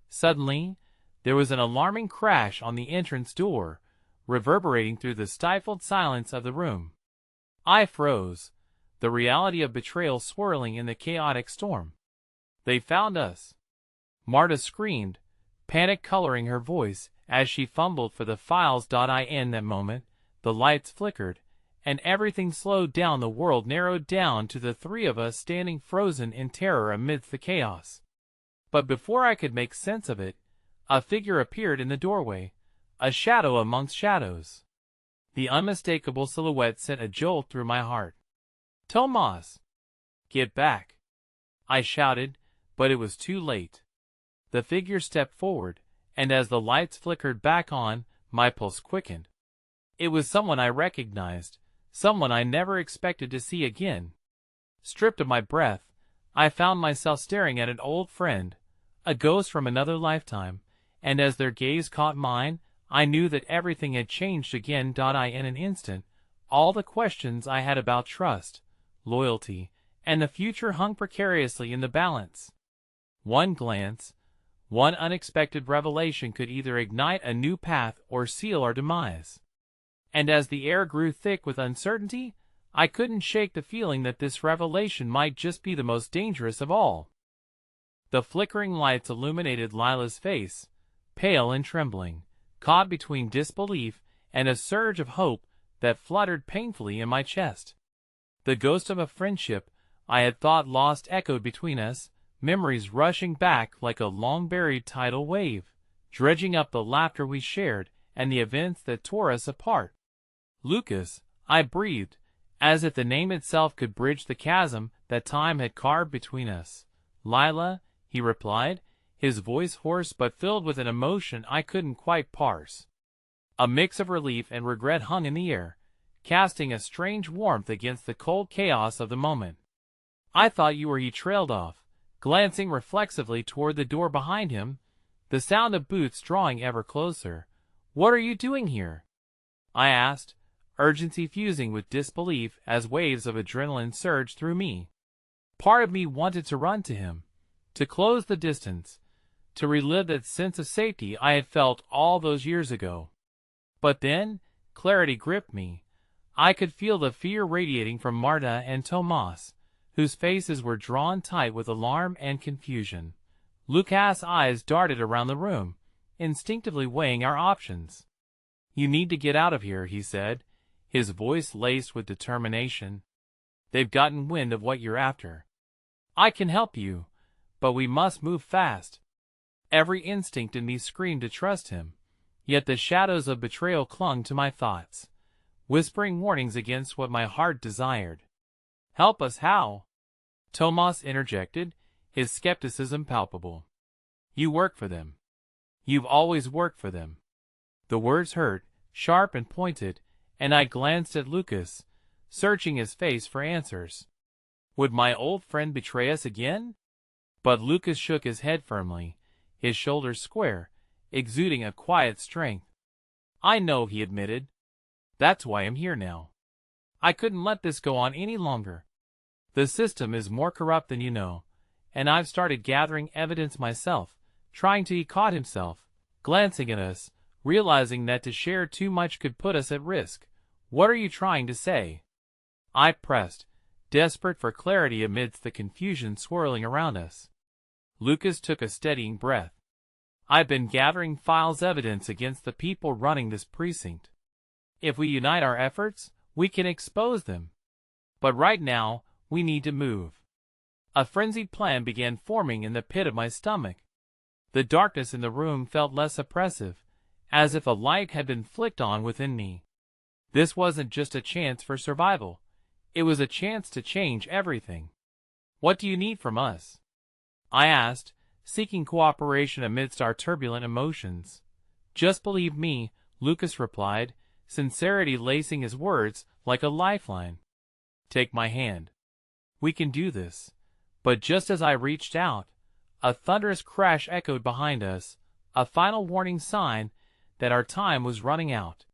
Suddenly, there was an alarming crash on the entrance door, reverberating through the stifled silence of the room. I froze, the reality of betrayal swirling in the chaotic storm. "They found us!" Marta screamed, panic coloring her voice as she fumbled for the files. In that moment, the lights flickered, and everything slowed down. The world narrowed down to the three of us standing frozen in terror amidst the chaos. But before I could make sense of it, a figure appeared in the doorway, a shadow amongst shadows. The unmistakable silhouette sent a jolt through my heart. "Tomas! Get back!" I shouted, but it was too late. The figure stepped forward, and as the lights flickered back on, my pulse quickened. It was someone I recognized, someone I never expected to see again. Stripped of my breath, I found myself staring at an old friend, a ghost from another lifetime, and as their gaze caught mine, I knew that everything had changed again. In an instant, all the questions I had about trust, loyalty, and the future hung precariously in the balance. One glance, one unexpected revelation could either ignite a new path or seal our demise. And as the air grew thick with uncertainty, I couldn't shake the feeling that this revelation might just be the most dangerous of all. The flickering lights illuminated Lila's face, pale and trembling, caught between disbelief and a surge of hope that fluttered painfully in my chest. The ghost of a friendship I had thought lost echoed between us, memories rushing back like a long-buried tidal wave, dredging up the laughter we shared and the events that tore us apart. "Lucas," I breathed, as if the name itself could bridge the chasm that time had carved between us. "Lila," he replied, his voice hoarse but filled with an emotion I couldn't quite parse. A mix of relief and regret hung in the air, casting a strange warmth against the cold chaos of the moment. "I thought you were..." He trailed off, glancing reflexively toward the door behind him, the sound of boots drawing ever closer. "What are you doing here?" I asked, urgency fusing with disbelief as waves of adrenaline surged through me. Part of me wanted to run to him, to close the distance, to relive that sense of safety I had felt all those years ago. But then, clarity gripped me. I could feel the fear radiating from Marta and Tomas, whose faces were drawn tight with alarm and confusion. Lucas' eyes darted around the room, instinctively weighing our options. "You need to get out of here," he said, his voice laced with determination. "They've gotten wind of what you're after. I can help you, but we must move fast." Every instinct in me screamed to trust him, yet the shadows of betrayal clung to my thoughts, whispering warnings against what my heart desired. "Help us how?" Tomas interjected, his skepticism palpable. "You work for them. You've always worked for them." The words hurt, sharp and pointed, and I glanced at Lucas, searching his face for answers. Would my old friend betray us again? But Lucas shook his head firmly, his shoulders square, exuding a quiet strength. "I know," he admitted. "That's why I'm here now. I couldn't let this go on any longer. The system is more corrupt than you know, and I've started gathering evidence myself, trying to." He caught himself, glancing at us, realizing that to share too much could put us at risk. "What are you trying to say?" I pressed, desperate for clarity amidst the confusion swirling around us. Lucas took a steadying breath. "I've been gathering files evidence against the people running this precinct. If we unite our efforts, we can expose them. But right now, we need to move." A frenzied plan began forming in the pit of my stomach. The darkness in the room felt less oppressive, as if a light had been flicked on within me. This wasn't just a chance for survival. It was a chance to change everything. "What do you need from us?" I asked, seeking cooperation amidst our turbulent emotions. "Just believe me," Lucas replied, sincerity lacing his words like a lifeline. "Take my hand. We can do this." But just as I reached out, a thunderous crash echoed behind us, a final warning sign that our time was running out.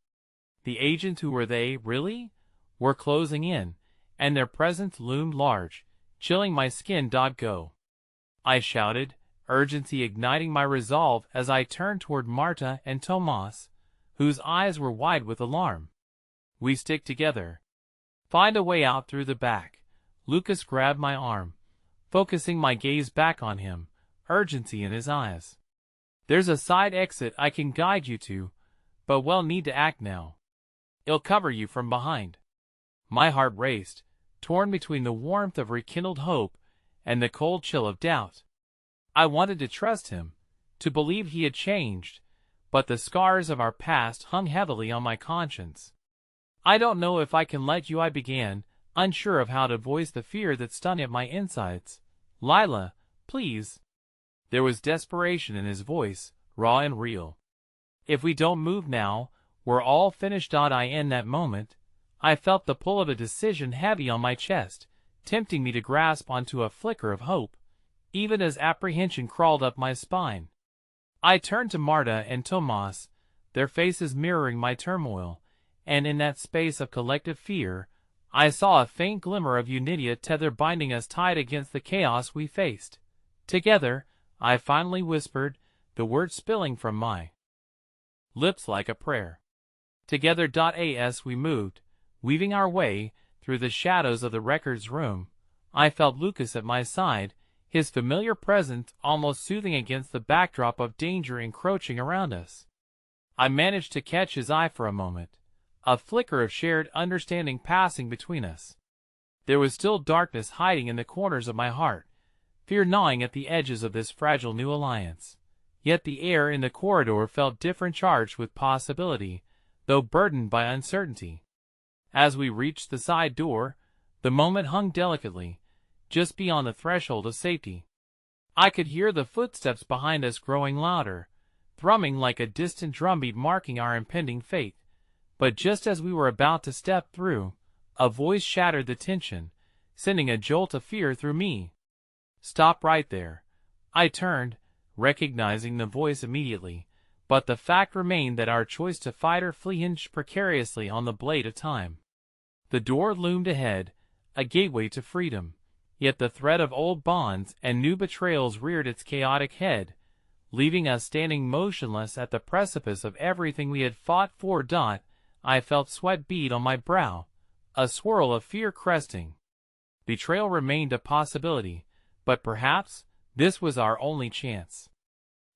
The agents, who were they, really? Were closing in, and their presence loomed large, chilling my skin. "Go!" I shouted, urgency igniting my resolve as I turned toward Marta and Tomas, whose eyes were wide with alarm. "We stick together. Find a way out through the back." Lucas grabbed my arm, focusing my gaze back on him, urgency in his eyes. "There's a side exit I can guide you to, but we'll need to act now. It'll cover you from behind." My heart raced, torn between the warmth of rekindled hope and the cold chill of doubt. I wanted to trust him, to believe he had changed, but the scars of our past hung heavily on my conscience. "I don't know if I can let you," I began, unsure of how to voice the fear that stung at my insides. "Lila, please." There was desperation in his voice, raw and real. "If we don't move now, we're all finished." In that moment, I felt the pull of a decision heavy on my chest, tempting me to grasp onto a flicker of hope, even as apprehension crawled up my spine. I turned to Marta and Tomas, their faces mirroring my turmoil, and in that space of collective fear, I saw a faint glimmer of unity, a tether binding us tight against the chaos we faced. "Together," I finally whispered, the words spilling from my lips like a prayer. "Together." As we moved, weaving our way through the shadows of the records room, I felt Lucas at my side, his familiar presence almost soothing against the backdrop of danger encroaching around us. I managed to catch his eye for a moment, a flicker of shared understanding passing between us. There was still darkness hiding in the corners of my heart, fear gnawing at the edges of this fragile new alliance. Yet the air in the corridor felt different, charged with possibility, though burdened by uncertainty. As we reached the side door, the moment hung delicately, just beyond the threshold of safety. I could hear the footsteps behind us growing louder, thrumming like a distant drumbeat marking our impending fate. But just as we were about to step through, a voice shattered the tension, sending a jolt of fear through me. "Stop right there." I turned, recognizing the voice immediately, but the fact remained that our choice to fight or flee hinged precariously on the blade of time. The door loomed ahead, a gateway to freedom, yet the thread of old bonds and new betrayals reared its chaotic head, leaving us standing motionless at the precipice of everything we had fought for. I felt sweat bead on my brow, a swirl of fear cresting. Betrayal remained a possibility, but perhaps this was our only chance.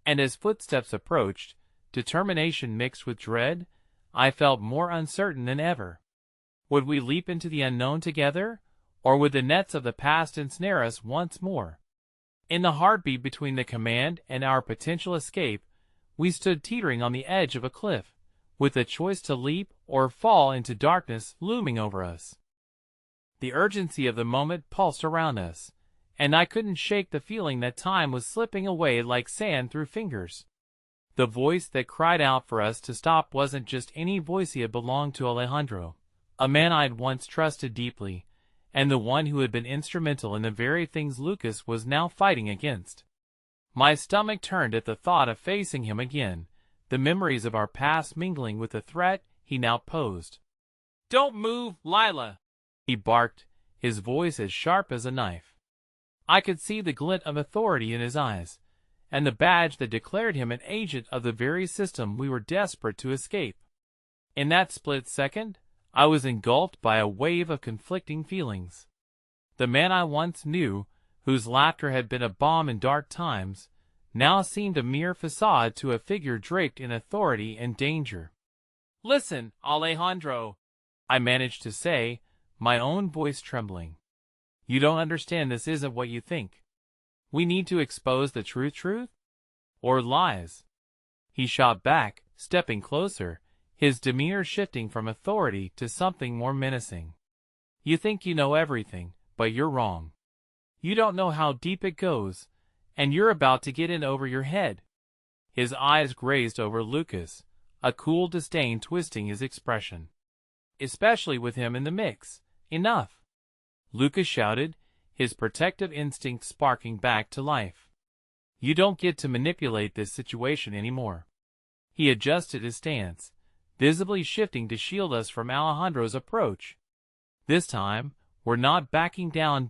And as footsteps approached, determination mixed with dread, I felt more uncertain than ever. Would we leap into the unknown together, or would the nets of the past ensnare us once more? In the heartbeat between the command and our potential escape, we stood teetering on the edge of a cliff, with the choice to leap or fall into darkness looming over us. The urgency of the moment pulsed around us, and I couldn't shake the feeling that time was slipping away like sand through fingers. The voice that cried out for us to stop wasn't just any voice. It belonged to Alejandro, a man I'd once trusted deeply, and the one who had been instrumental in the very things Lucas was now fighting against. My stomach turned at the thought of facing him again, the memories of our past mingling with the threat he now posed. "Don't move, Lila!" he barked, his voice as sharp as a knife. I could see the glint of authority in his eyes, and the badge that declared him an agent of the very system we were desperate to escape. In that split second, I was engulfed by a wave of conflicting feelings. The man I once knew, whose laughter had been a balm in dark times, now seemed a mere facade to a figure draped in authority and danger. "Listen, Alejandro," I managed to say, my own voice trembling. "You don't understand. This isn't what you think. We need to expose the truth, or lies." He shot back, stepping closer, his demeanor shifting from authority to something more menacing. "You think you know everything, but you're wrong. You don't know how deep it goes, and you're about to get in over your head." His eyes grazed over Lucas, a cool disdain twisting his expression. "Especially with him in the mix. Enough!" Lucas shouted, his protective instinct sparking back to life. "You don't get to manipulate this situation anymore." He adjusted his stance, visibly shifting to shield us from Alejandro's approach. "This time, we're not backing down."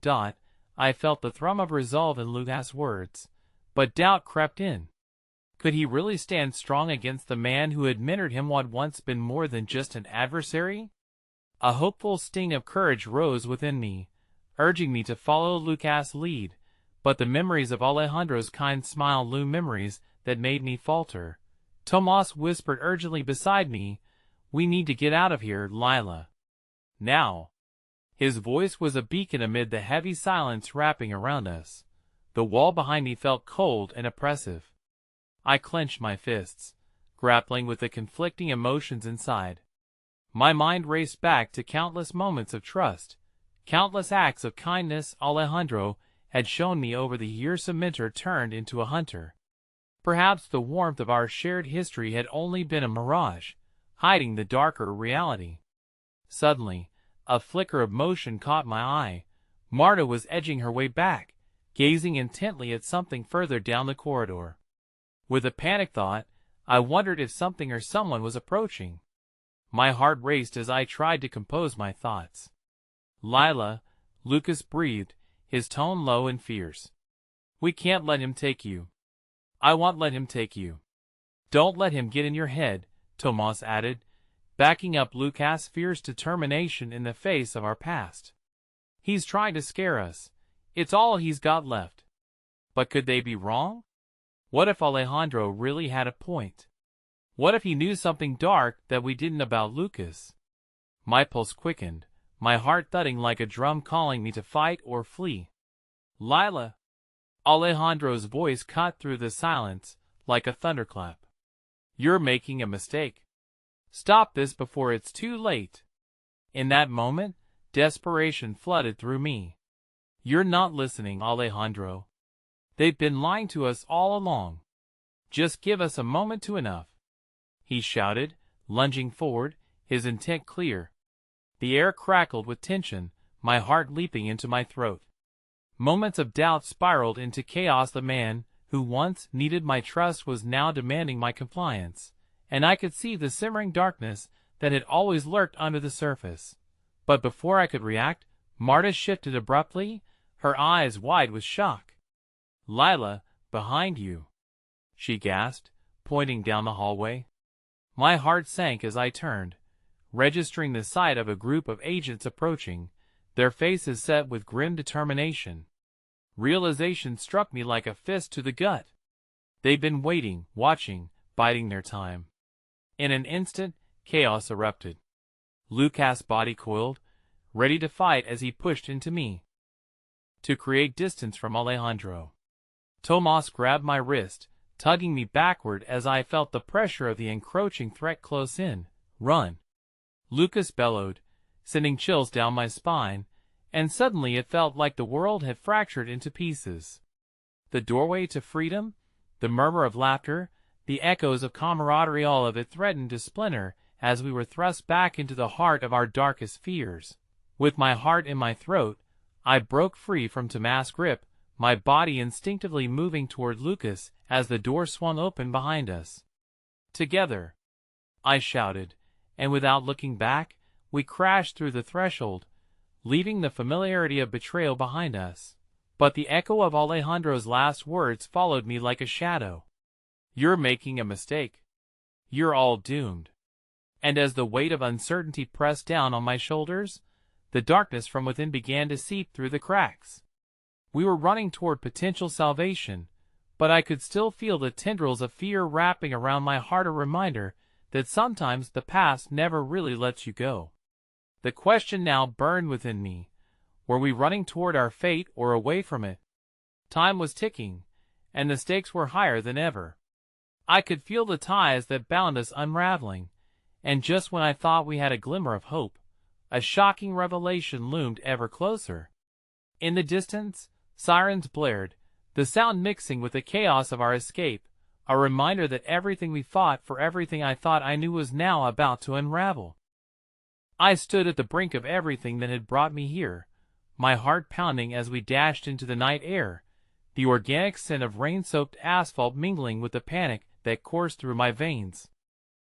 I felt the thrum of resolve in Lucas' words, but doubt crept in. Could he really stand strong against the man who had mentored him what had once been more than just an adversary? A hopeful sting of courage rose within me, urging me to follow Lucas' lead, but the memories of Alejandro's kind smile loomed, memories that made me falter. Tomas whispered urgently beside me, "We need to get out of here, Lila. Now." His voice was a beacon amid the heavy silence wrapping around us. The wall behind me felt cold and oppressive. I clenched my fists, grappling with the conflicting emotions inside. My mind raced back to countless moments of trust, countless acts of kindness Alejandro had shown me over the years. A mentor turned into a hunter. Perhaps the warmth of our shared history had only been a mirage, hiding the darker reality. Suddenly, a flicker of motion caught my eye. Marta was edging her way back, gazing intently at something further down the corridor. With a panicked thought, I wondered if something or someone was approaching. My heart raced as I tried to compose my thoughts. "Lila," Lucas breathed, his tone low and fierce. "We can't let him take you." "I won't let him take you." "Don't let him get in your head," Tomas added, backing up Lucas' fierce determination in the face of our past. "He's trying to scare us. It's all he's got left." But could they be wrong? What if Alejandro really had a point? What if he knew something dark that we didn't about Lucas? My pulse quickened, my heart thudding like a drum calling me to fight or flee. "Lila!" Alejandro's voice cut through the silence like a thunderclap. "You're making a mistake. Stop this before it's too late." In that moment, desperation flooded through me. "You're not listening, Alejandro. They've been lying to us all along. Just give us a moment to enough," he shouted, lunging forward, his intent clear. The air crackled with tension, my heart leaping into my throat. Moments of doubt spiraled into chaos. The man who once needed my trust was now demanding my compliance, and I could see the simmering darkness that had always lurked under the surface. But before I could react, Marta shifted abruptly, her eyes wide with shock. "Lila, behind you," she gasped, pointing down the hallway. My heart sank as I turned, registering the sight of a group of agents approaching, their faces set with grim determination. Realization struck me like a fist to the gut. They'd been waiting, watching, biding their time. In an instant, chaos erupted. Lucas' body coiled, ready to fight as he pushed into me, to create distance from Alejandro. Tomas grabbed my wrist, tugging me backward as I felt the pressure of the encroaching threat close in. "Run!" Lucas bellowed, sending chills down my spine, and suddenly it felt like the world had fractured into pieces. The doorway to freedom, the murmur of laughter, the echoes of camaraderie, all of it threatened to splinter as we were thrust back into the heart of our darkest fears. With my heart in my throat, I broke free from Tomas' grip, my body instinctively moving toward Lucas as the door swung open behind us. "Together!" I shouted, and without looking back, we crashed through the threshold, leaving the familiarity of betrayal behind us. But the echo of Alejandro's last words followed me like a shadow. "You're making a mistake. You're all doomed." And as the weight of uncertainty pressed down on my shoulders, the darkness from within began to seep through the cracks. We were running toward potential salvation, but I could still feel the tendrils of fear wrapping around my heart, a reminder that sometimes the past never really lets you go. The question now burned within me. Were we running toward our fate or away from it? Time was ticking, and the stakes were higher than ever. I could feel the ties that bound us unraveling, and just when I thought we had a glimmer of hope, a shocking revelation loomed ever closer. In the distance, sirens blared, the sound mixing with the chaos of our escape, a reminder that everything we fought for, everything I thought I knew, was now about to unravel. I stood at the brink of everything that had brought me here, my heart pounding as we dashed into the night air, the organic scent of rain-soaked asphalt mingling with the panic that coursed through my veins.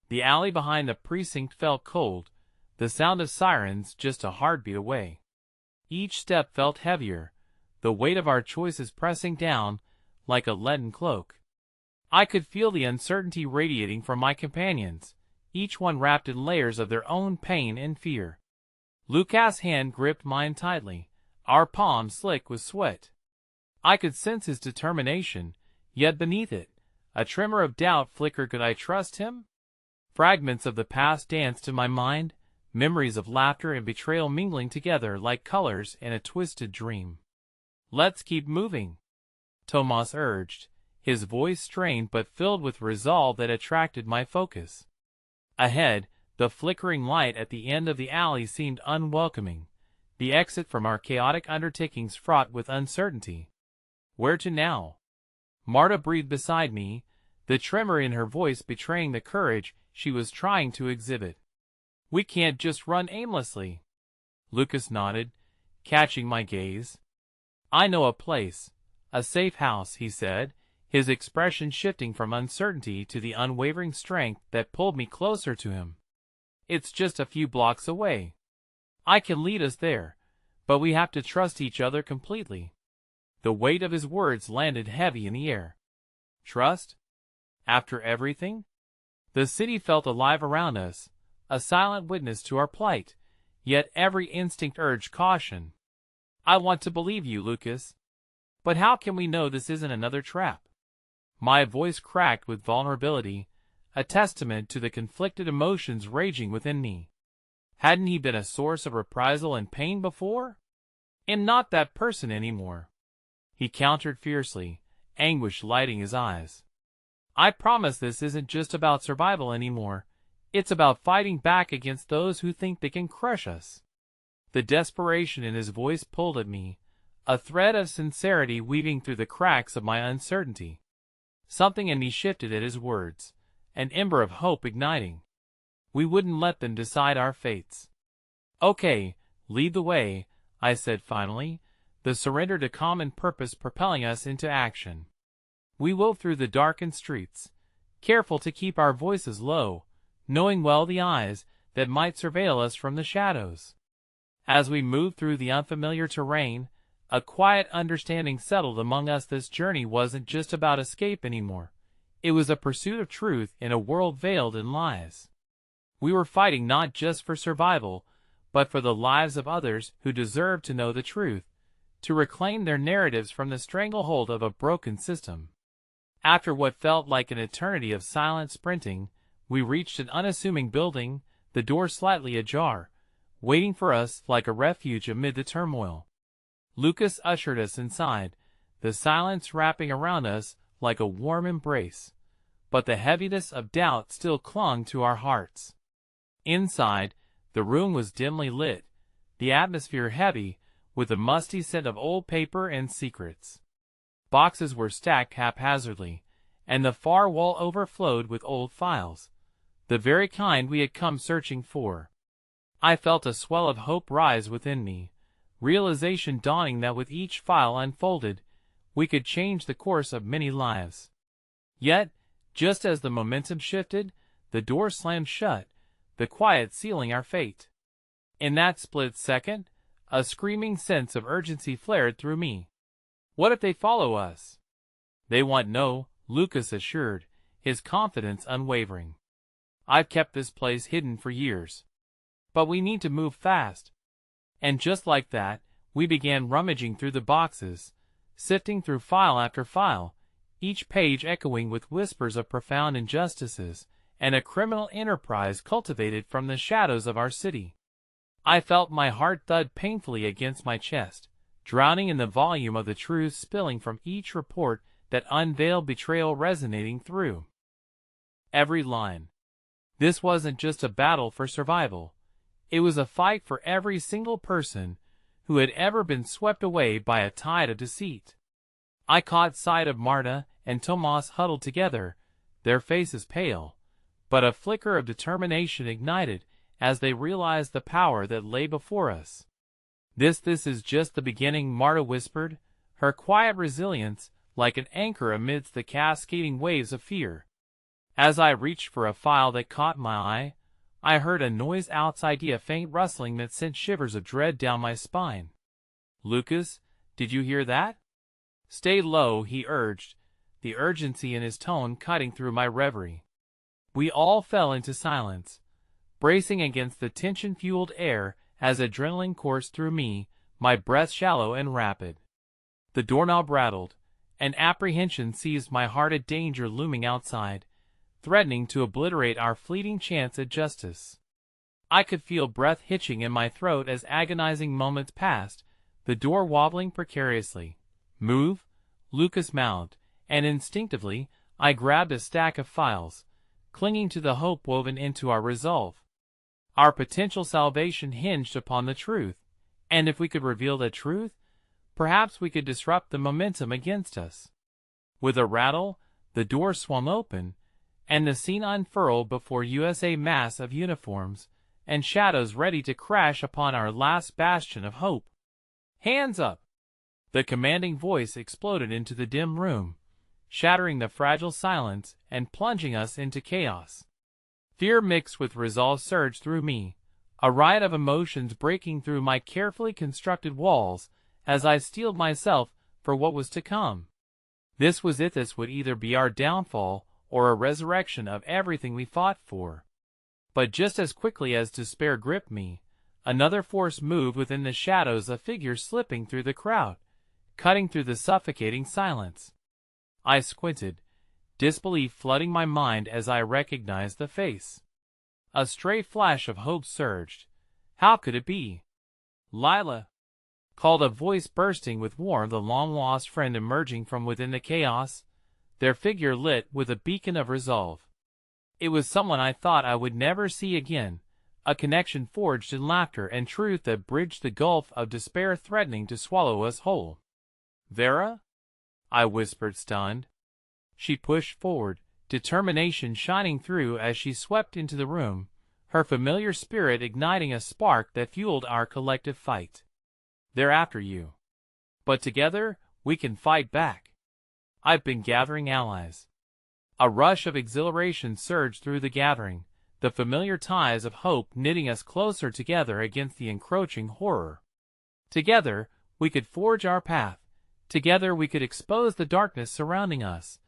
The alley behind the precinct felt cold, the sound of sirens just a heartbeat away. Each step felt heavier, the weight of our choices pressing down like a leaden cloak. I could feel the uncertainty radiating from my companions, each one wrapped in layers of their own pain and fear. Lucas' hand gripped mine tightly, our palms slick with sweat. I could sense his determination, yet beneath it, a tremor of doubt flickered. Could I trust him? Fragments of the past danced in my mind, memories of laughter and betrayal mingling together like colors in a twisted dream. "Let's keep moving," Tomas urged, his voice strained but filled with resolve that attracted my focus. Ahead, the flickering light at the end of the alley seemed unwelcoming, the exit from our chaotic undertakings fraught with uncertainty. "Where to now?" Marta breathed beside me, the tremor in her voice betraying the courage she was trying to exhibit. "We can't just run aimlessly." Lucas nodded, catching my gaze. "I know a place, a safe house," he said, his expression shifting from uncertainty to the unwavering strength that pulled me closer to him. "It's just a few blocks away. I can lead us there, but we have to trust each other completely." The weight of his words landed heavy in the air. Trust? After everything? The city felt alive around us, a silent witness to our plight, yet every instinct urged caution. "I want to believe you, Lucas. But how can we know this isn't another trap?" My voice cracked with vulnerability, a testament to the conflicted emotions raging within me. Hadn't he been a source of reprisal and pain before? "I'm not that person anymore," he countered fiercely, anguish lighting his eyes. "I promise this isn't just about survival anymore. It's about fighting back against those who think they can crush us." The desperation in his voice pulled at me, a thread of sincerity weaving through the cracks of my uncertainty. Something in me shifted at his words, an ember of hope igniting. We wouldn't let them decide our fates. "Okay, lead the way," I said finally, the surrender to common purpose propelling us into action. We wove through the darkened streets, careful to keep our voices low, knowing well the eyes that might surveil us from the shadows. As we moved through the unfamiliar terrain, a quiet understanding settled among us. This journey wasn't just about escape anymore. It was a pursuit of truth in a world veiled in lies. We were fighting not just for survival, but for the lives of others who deserved to know the truth, to reclaim their narratives from the stranglehold of a broken system. After what felt like an eternity of silent sprinting, we reached an unassuming building, the door slightly ajar, waiting for us like a refuge amid the turmoil. Lucas ushered us inside, the silence wrapping around us like a warm embrace, but the heaviness of doubt still clung to our hearts. Inside, the room was dimly lit, the atmosphere heavy, with the musty scent of old paper and secrets. Boxes were stacked haphazardly, and the far wall overflowed with old files, the very kind we had come searching for. I felt a swell of hope rise within me, realization dawning that with each file unfolded, we could change the course of many lives. Yet, just as the momentum shifted, the door slammed shut, the quiet sealing our fate. In that split second, a screaming sense of urgency flared through me. What if they follow us? They won't know, Lucas assured, his confidence unwavering. I've kept this place hidden for years. But we need to move fast. And just like that, we began rummaging through the boxes, sifting through file after file, each page echoing with whispers of profound injustices and a criminal enterprise cultivated from the shadows of our city. I felt my heart thud painfully against my chest, drowning in the volume of the truth spilling from each report that unveiled betrayal resonating through every line. This wasn't just a battle for survival. It was a fight for every single person who had ever been swept away by a tide of deceit. I caught sight of Marta and Tomas huddled together, their faces pale, but a flicker of determination ignited as they realized the power that lay before us. This is just the beginning," Marta whispered, her quiet resilience like an anchor amidst the cascading waves of fear. As I reached for a file that caught my eye, I heard a noise outside, a faint rustling that sent shivers of dread down my spine. "Lucas, did you hear that?" "Stay low," he urged, the urgency in his tone cutting through my reverie. We all fell into silence, bracing against the tension-fueled air as adrenaline coursed through me, my breath shallow and rapid. The doorknob rattled, and apprehension seized my heart, at danger looming outside, threatening to obliterate our fleeting chance at justice. I could feel breath hitching in my throat as agonizing moments passed, the door wobbling precariously. "Move," Lucas mouthed, and instinctively I grabbed a stack of files, clinging to the hope woven into our resolve. Our potential salvation hinged upon the truth, and if we could reveal the truth, perhaps we could disrupt the momentum against us. With a rattle, the door swung open, and the scene unfurled before us, a mass of uniforms and shadows ready to crash upon our last bastion of hope. "Hands up!" The commanding voice exploded into the dim room, shattering the fragile silence and plunging us into chaos. Fear mixed with resolve surged through me, a riot of emotions breaking through my carefully constructed walls as I steeled myself for what was to come. This was it. This would either be our downfall or a resurrection of everything we fought for. But just as quickly as despair gripped me, another force moved within the shadows, a figure slipping through the crowd, cutting through the suffocating silence. I squinted, disbelief flooding my mind as I recognized the face. A stray flash of hope surged. How could it be? "Lila!" called a voice bursting with warmth, the long-lost friend emerging from within the chaos, their figure lit with a beacon of resolve. It was someone I thought I would never see again, a connection forged in laughter and truth that bridged the gulf of despair threatening to swallow us whole. "Vera?" I whispered, stunned. She pushed forward, determination shining through as she swept into the room, her familiar spirit igniting a spark that fueled our collective fight. "They're after you. But together, we can fight back. I've been gathering allies." A rush of exhilaration surged through the gathering, the familiar ties of hope knitting us closer together against the encroaching horror. Together, we could forge our path. Together we could expose the darkness surrounding us.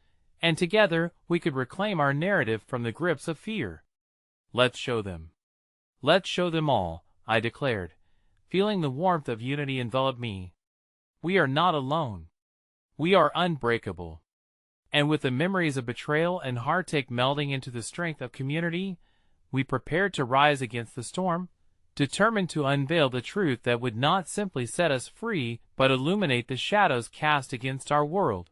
And together we could reclaim our narrative from the grips of fear. "Let's show them. Let's show them all," I declared, feeling the warmth of unity envelop me. "We are not alone. We are unbreakable." And with the memories of betrayal and heartache melding into the strength of community, we prepared to rise against the storm, determined to unveil the truth that would not simply set us free but illuminate the shadows cast against our world.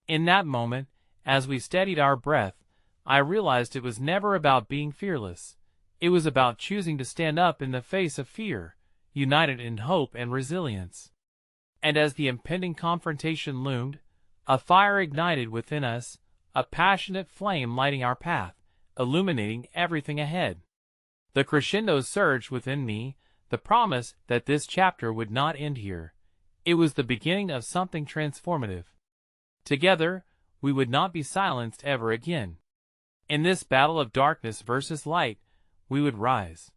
In that moment, as we steadied our breath, I realized it was never about being fearless. It was about choosing to stand up in the face of fear, united in hope and resilience. And as the impending confrontation loomed, a fire ignited within us, a passionate flame lighting our path, illuminating everything ahead. The crescendo surged within me, the promise that this chapter would not end here. It was the beginning of something transformative. Together, we would not be silenced ever again. In this battle of darkness versus light, we would rise.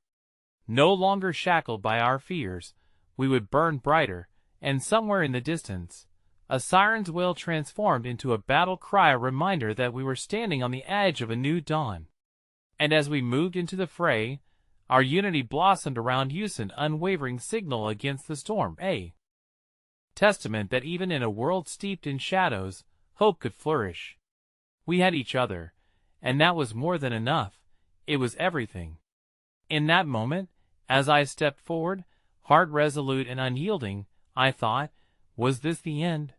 No longer shackled by our fears, we would burn brighter, and somewhere in the distance, a siren's wail transformed into a battle cry, a reminder that we were standing on the edge of a new dawn. And as we moved into the fray, our unity blossomed around us, an unwavering signal against the storm, a testament that even in a world steeped in shadows, hope could flourish. We had each other, and that was more than enough. It was everything. In that moment, as I stepped forward, heart resolute and unyielding, I thought, was this the end?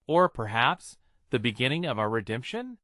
Or perhaps the beginning of our redemption?